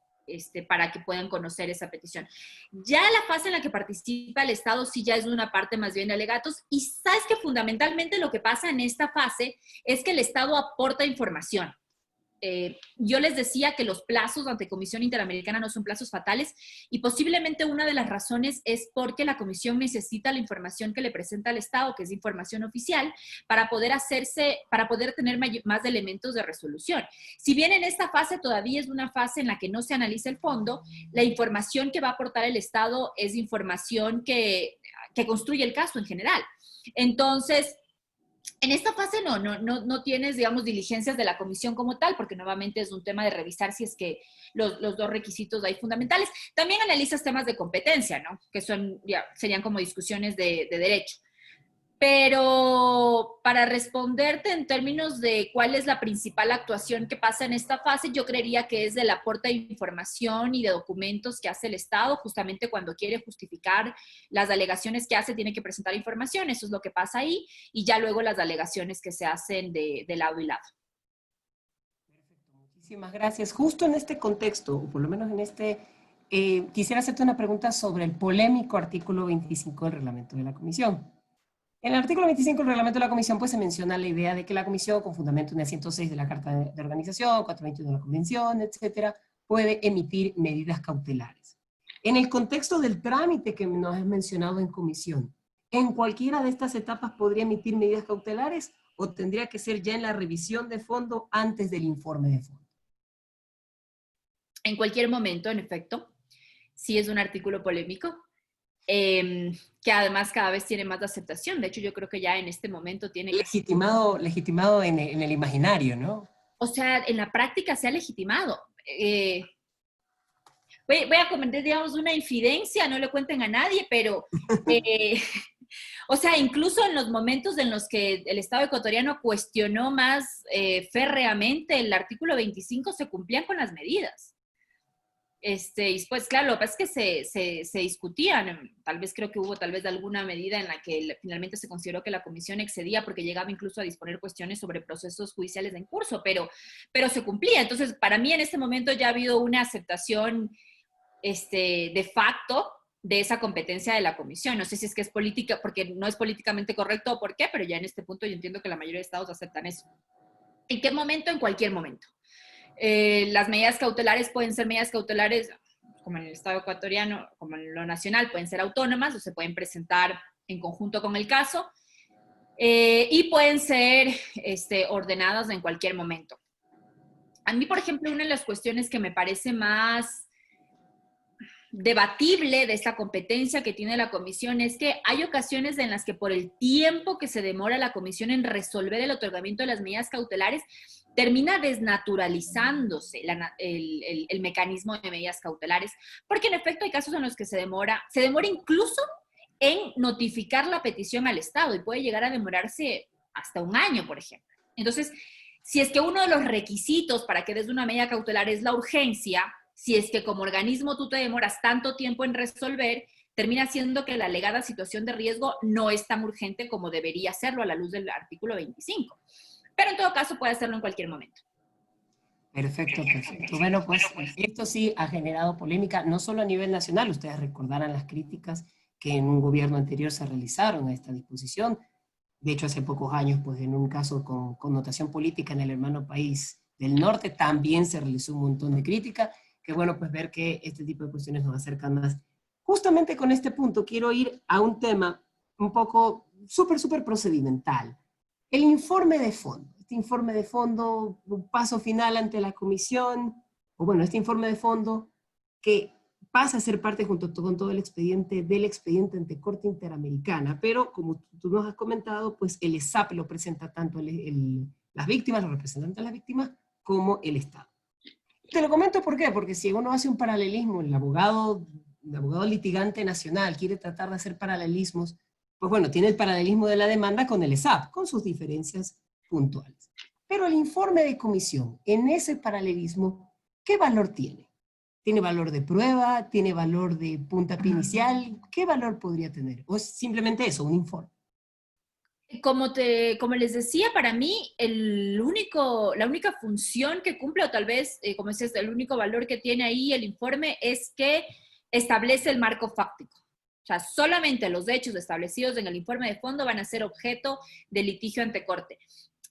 para que puedan conocer esa petición. Ya la fase en la que participa el Estado sí ya es una parte más bien de alegatos, y sabes que fundamentalmente lo que pasa en esta fase es que el Estado aporta información. Yo les decía que los plazos ante Comisión Interamericana no son plazos fatales, y posiblemente una de las razones es porque la Comisión necesita la información que le presenta al Estado, que es información oficial, para poder tener más elementos de resolución. Si bien en esta fase todavía es una fase en la que no se analiza el fondo, la información que va a aportar el Estado es información que construye el caso en general. Entonces, en esta fase no tienes, digamos, diligencias de la comisión como tal, porque nuevamente es un tema de revisar si es que los 2 requisitos ahí fundamentales. También analizas temas de competencia, ¿no? Que serían como discusiones de derecho. Pero para responderte en términos de cuál es la principal actuación que pasa en esta fase, yo creería que es del aporte de información y de documentos que hace el Estado. Justamente cuando quiere justificar las alegaciones que hace, tiene que presentar información. Eso es lo que pasa ahí. Y ya luego las alegaciones que se hacen de lado y lado. Perfecto, muchísimas gracias. Justo en este contexto, o por lo menos en quisiera hacerte una pregunta sobre el polémico artículo 25 del reglamento de la Comisión. En el artículo 25 del reglamento de la Comisión, pues se menciona la idea de que la Comisión, con fundamento en el 106 de la Carta de Organización, 421 de la Convención, etcétera, puede emitir medidas cautelares. En el contexto del trámite que nos has mencionado en comisión, ¿en cualquiera de estas etapas podría emitir medidas cautelares o tendría que ser ya en la revisión de fondo antes del informe de fondo? En cualquier momento, en efecto, sí es un artículo polémico. Que además cada vez tiene más aceptación. De hecho, yo creo que ya en este momento tiene... Legitimado en el imaginario, ¿no? O sea, en la práctica se ha legitimado. Voy a comentar, digamos, una infidencia, no le cuenten a nadie, pero... o sea, incluso en los momentos en los que el Estado ecuatoriano cuestionó más férreamente el artículo 25, se cumplían con las medidas. Y pues claro, lo que pasa es que se discutían, tal vez creo que hubo tal vez alguna medida en la que finalmente se consideró que la comisión excedía porque llegaba incluso a disponer cuestiones sobre procesos judiciales en curso, pero se cumplía. Entonces, para mí en este momento ya ha habido una aceptación de facto de esa competencia de la comisión. No sé si es que es política, porque no es políticamente correcto o por qué, pero ya en este punto yo entiendo que la mayoría de estados aceptan eso. ¿En qué momento? En cualquier momento. Las medidas cautelares pueden ser medidas cautelares, como en el Estado ecuatoriano, como en lo nacional, pueden ser autónomas o se pueden presentar en conjunto con el caso, y pueden ser ordenadas en cualquier momento. A mí, por ejemplo, una de las cuestiones que me parece más debatible de esta competencia que tiene la comisión es que hay ocasiones en las que por el tiempo que se demora la comisión en resolver el otorgamiento de las medidas cautelares, termina desnaturalizándose el mecanismo de medidas cautelares, porque en efecto hay casos en los que se demora incluso en notificar la petición al Estado y puede llegar a demorarse hasta un año, por ejemplo. Entonces, si es que uno de los requisitos para que des una medida cautelar es la urgencia, si es que como organismo tú te demoras tanto tiempo en resolver, termina siendo que la alegada situación de riesgo no es tan urgente como debería serlo a la luz del artículo 25. Pero en todo caso puede hacerlo en cualquier momento. Perfecto, perfecto. Bueno, pues esto sí ha generado polémica, no solo a nivel nacional, ustedes recordarán las críticas que en un gobierno anterior se realizaron a esta disposición. De hecho, hace pocos años, pues en un caso con connotación política en el hermano país del norte, también se realizó un montón de crítica. Qué bueno pues ver que este tipo de cuestiones nos acercan más. Justamente con este punto quiero ir a un tema un poco súper procedimental. El informe de fondo. Este informe de fondo, un paso final ante la comisión, o bueno, este informe de fondo que pasa a ser parte junto con todo el expediente del expediente ante Corte Interamericana, pero como tú nos has comentado, pues el ESAP lo presenta tanto las víctimas, los representantes de las víctimas, como el Estado. Te lo comento por qué, porque si uno hace un paralelismo, el abogado litigante nacional quiere tratar de hacer paralelismos, pues bueno, tiene el paralelismo de la demanda con el ESAP, con sus diferencias puntuales. Pero el informe de comisión, en ese paralelismo, ¿qué valor tiene? ¿Tiene valor de prueba? ¿Tiene valor de puntapié inicial? ¿Qué valor podría tener? ¿O es simplemente eso, un informe? Como les decía, para mí la única función que cumple, o tal vez, como decías, el único valor que tiene ahí el informe es que establece el marco fáctico. O sea, solamente los hechos establecidos en el informe de fondo van a ser objeto de litigio ante Corte.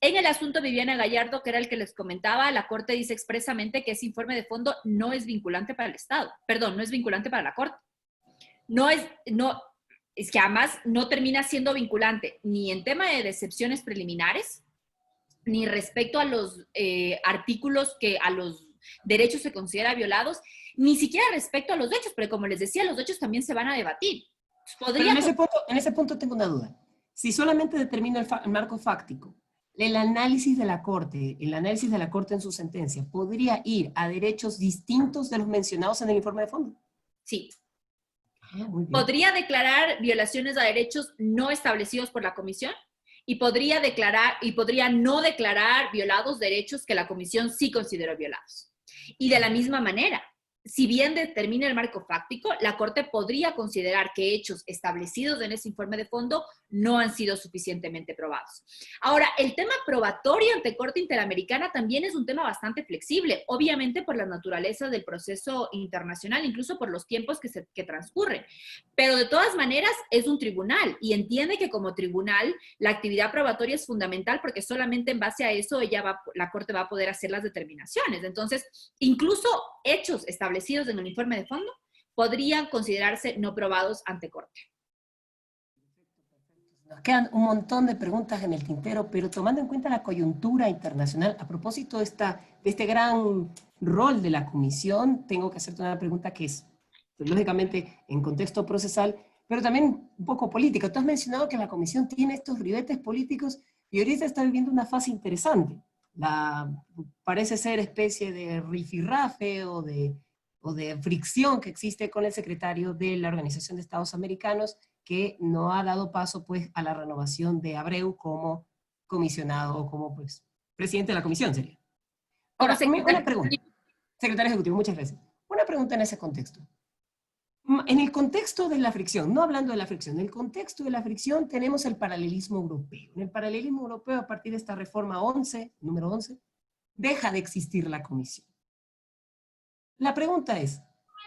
En el asunto Viviana Gallardo, que era el que les comentaba, la Corte dice expresamente que ese informe de fondo no es vinculante para el Estado. Perdón, no es vinculante para la Corte. Es que además no termina siendo vinculante ni en tema de decepciones preliminares, ni respecto a los artículos que a los derechos se considera violados, ni siquiera respecto a los hechos, pero como les decía, los hechos también se van a debatir. Pero en ese punto tengo una duda. Si solamente determino el marco fáctico, el análisis de la Corte en su sentencia, ¿podría ir a derechos distintos de los mencionados en el informe de fondo? Sí. Podría declarar violaciones a derechos no establecidos por la comisión y podría no declarar violados derechos que la comisión sí consideró violados. Y de la misma manera, si bien determina el marco fáctico, la Corte podría considerar que hechos establecidos en ese informe de fondo no han sido suficientemente probados. Ahora, el tema probatorio ante Corte Interamericana también es un tema bastante flexible, obviamente por la naturaleza del proceso internacional, incluso por los tiempos que transcurren. Pero de todas maneras es un tribunal y entiende que como tribunal la actividad probatoria es fundamental porque solamente en base a eso la Corte va a poder hacer las determinaciones. Entonces, incluso hechos establecidos en el informe de fondo podrían considerarse no probados ante Corte. Nos quedan un montón de preguntas en el tintero, pero tomando en cuenta la coyuntura internacional, a propósito de este gran rol de la Comisión, tengo que hacerte una pregunta que es, lógicamente, en contexto procesal, pero también un poco política. Tú has mencionado que la Comisión tiene estos ribetes políticos y ahorita está viviendo una fase interesante. Parece ser especie de rifirrafe o de fricción que existe con el secretario de la Organización de Estados Americanos, que no ha dado paso pues a la renovación de Abreu como comisionado o como pues presidente de la comisión sería. Ahora, una pregunta. Secretario Ejecutivo, muchas gracias. Una pregunta en ese contexto. En el contexto de la fricción, no hablando de la fricción, en el contexto de la fricción tenemos el paralelismo europeo. En el paralelismo europeo, a partir de esta reforma 11, número 11, deja de existir la comisión. La pregunta es,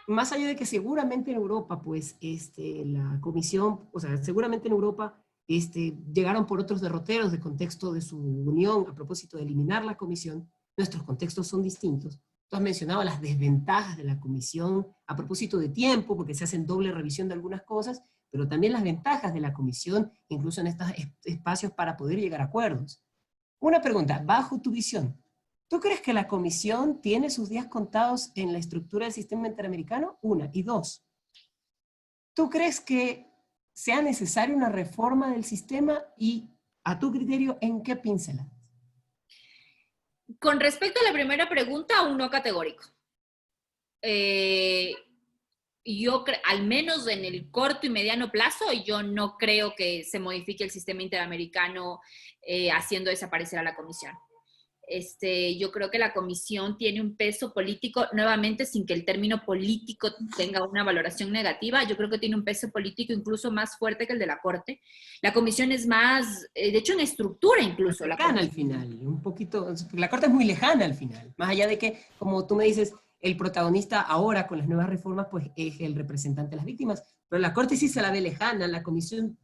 más allá de que seguramente en Europa, pues, la comisión, o sea, seguramente en Europa llegaron por otros derroteros de contexto de su unión a propósito de eliminar la comisión, nuestros contextos son distintos. Tú has mencionado las desventajas de la comisión a propósito de tiempo, porque se hacen doble revisión de algunas cosas, pero también las ventajas de la comisión, incluso en estos espacios para poder llegar a acuerdos. Una pregunta, bajo tu visión, ¿tú crees que la comisión tiene sus días contados en la estructura del sistema interamericano? Una. Y dos, ¿tú crees que sea necesaria una reforma del sistema y, a tu criterio, en qué pinceladas? Con respecto a la primera pregunta, un no categórico. Al menos en el corto y mediano plazo, yo no creo que se modifique el sistema interamericano haciendo desaparecer a la comisión. Yo creo que la comisión tiene un peso político, nuevamente sin que el término político tenga una valoración negativa, yo creo que tiene un peso político incluso más fuerte que el de la Corte. La comisión es más, de hecho en estructura incluso. Lejana al final, un poquito, la Corte es muy lejana al final, más allá de que, como tú me dices, el protagonista ahora con las nuevas reformas pues es el representante de las víctimas, pero la Corte sí se la ve lejana, la comisión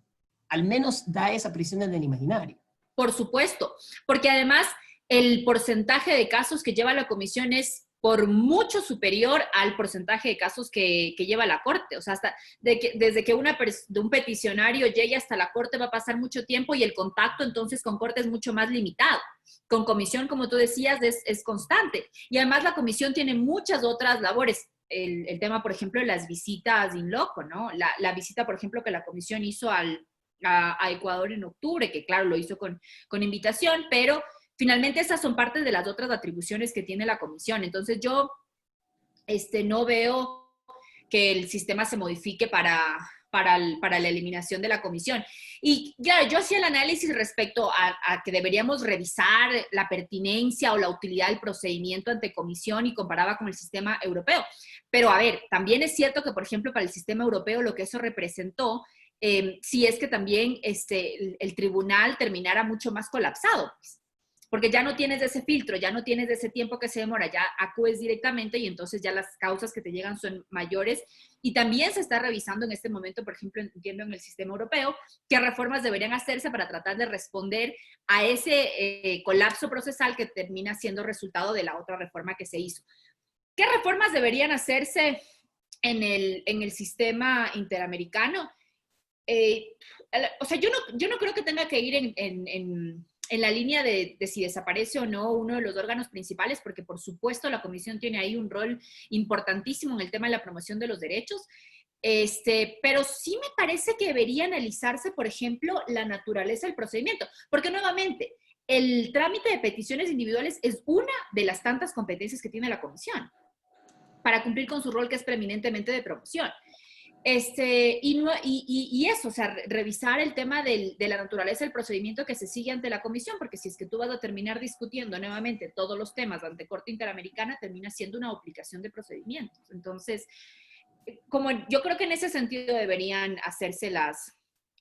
al menos da esa prisión en el imaginario. Por supuesto, porque además el porcentaje de casos que lleva la comisión es por mucho superior al porcentaje de casos que lleva la Corte. O sea, desde que un peticionario llegue hasta la Corte va a pasar mucho tiempo y el contacto entonces con Corte es mucho más limitado. Con comisión, como tú decías, es constante. Y además la comisión tiene muchas otras labores. El tema, por ejemplo, de las visitas in loco, ¿no? La visita, por ejemplo, que la comisión hizo a Ecuador en octubre, que claro, lo hizo con invitación, pero finalmente esas son partes de las otras atribuciones que tiene la comisión. Entonces yo no veo que el sistema se modifique para la eliminación de la comisión. Y ya, yo hacía el análisis respecto a que deberíamos revisar la pertinencia o la utilidad del procedimiento ante comisión y comparaba con el sistema europeo. Pero a ver, también es cierto que, por ejemplo, para el sistema europeo lo que eso representó si es que también el tribunal terminara mucho más colapsado, pues, porque ya no tienes ese filtro, ya no tienes ese tiempo que se demora, ya acudes directamente y entonces ya las causas que te llegan son mayores. Y también se está revisando en este momento, por ejemplo, entiendo en el sistema europeo, qué reformas deberían hacerse para tratar de responder a ese colapso procesal que termina siendo resultado de la otra reforma que se hizo. ¿Qué reformas deberían hacerse en el sistema interamericano? O sea, yo no creo que tenga que ir en la línea de si desaparece o no uno de los órganos principales, porque por supuesto la comisión tiene ahí un rol importantísimo en el tema de la promoción de los derechos, pero sí me parece que debería analizarse, por ejemplo, la naturaleza del procedimiento, porque nuevamente, el trámite de peticiones individuales es una de las tantas competencias que tiene la comisión para cumplir con su rol que es preeminentemente de promoción. Y eso, o sea, revisar el tema de la naturaleza del procedimiento que se sigue ante la comisión, porque si es que tú vas a terminar discutiendo nuevamente todos los temas ante Corte Interamericana, termina siendo una duplicación de procedimientos. Entonces, como yo creo que en ese sentido deberían hacerse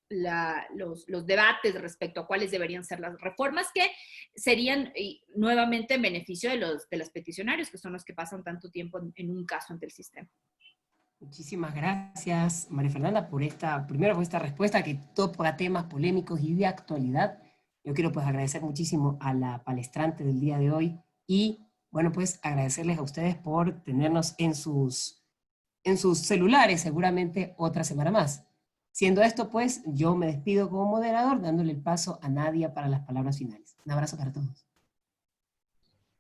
los debates respecto a cuáles deberían ser las reformas que serían nuevamente en beneficio de los peticionarios, que son los que pasan tanto tiempo en un caso ante el sistema. Muchísimas gracias, María Fernanda, primero por esta respuesta que toca temas polémicos y de actualidad. Yo quiero pues agradecer muchísimo a la palestrante del día de hoy y, bueno, pues agradecerles a ustedes por tenernos en sus celulares seguramente otra semana más. Siendo esto, pues, yo me despido como moderador, dándole el paso a Nadia para las palabras finales. Un abrazo para todos.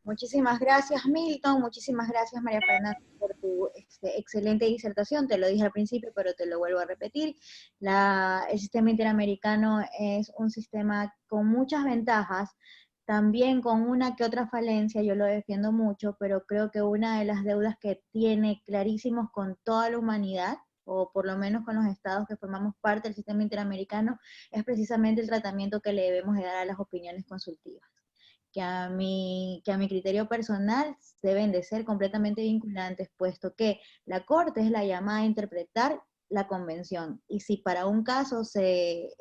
Muchísimas gracias, Milton. Muchísimas gracias, María Fernanda, por tu excelente disertación. Te lo dije al principio, pero te lo vuelvo a repetir. El sistema interamericano es un sistema con muchas ventajas, también con una que otra falencia, yo lo defiendo mucho, pero creo que una de las deudas que tiene clarísimos con toda la humanidad, o por lo menos con los estados que formamos parte del sistema interamericano, es precisamente el tratamiento que le debemos de dar a las opiniones consultivas. que a mi criterio personal deben de ser completamente vinculantes, puesto que la Corte es la llamada a interpretar la convención, y si para un caso se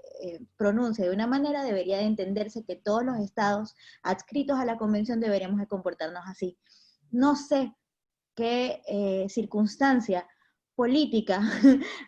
pronuncia de una manera, debería de entenderse que todos los estados adscritos a la convención deberíamos de comportarnos así. No sé qué circunstancia política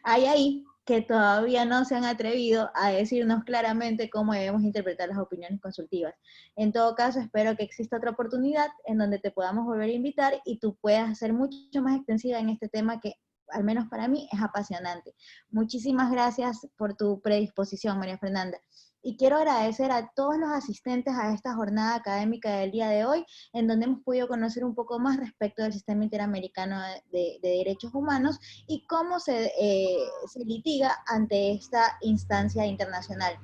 hay ahí que todavía no se han atrevido a decirnos claramente cómo debemos interpretar las opiniones consultivas. En todo caso, espero que exista otra oportunidad en donde te podamos volver a invitar y tú puedas ser mucho más extensiva en este tema que, al menos para mí, es apasionante. Muchísimas gracias por tu predisposición, María Fernanda. Y quiero agradecer a todos los asistentes a esta jornada académica del día de hoy, en donde hemos podido conocer un poco más respecto del Sistema Interamericano de Derechos Humanos y cómo se litiga ante esta instancia internacional.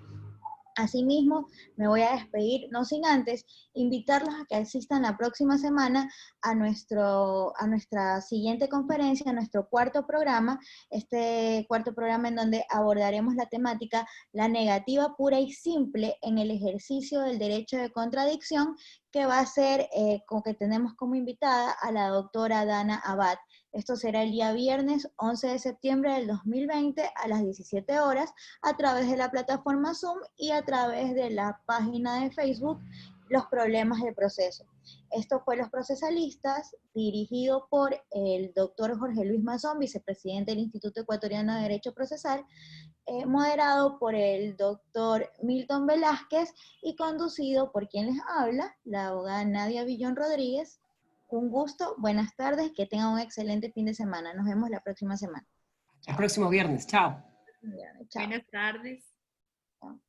Asimismo, me voy a despedir, no sin antes invitarlos a que asistan la próxima semana a nuestra siguiente conferencia, a nuestro cuarto programa, este cuarto programa en donde abordaremos la temática la negativa pura y simple en el ejercicio del derecho de contradicción, que va a ser, con que tenemos como invitada a la doctora Dana Abad. Esto será el día viernes 11 de septiembre del 2020 a las 17 horas a través de la plataforma Zoom y a través de la página de Facebook Los Problemas del Proceso. Esto fue Los Procesalistas, dirigido por el doctor Jorge Luis Mazón, vicepresidente del Instituto Ecuatoriano de Derecho Procesal, moderado por el doctor Milton Velázquez y conducido por quien les habla, la abogada Nadia Villón Rodríguez. Un gusto, buenas tardes, que tengan un excelente fin de semana. Nos vemos la próxima semana. El próximo viernes. Chao. Chao. Buenas tardes. Chao.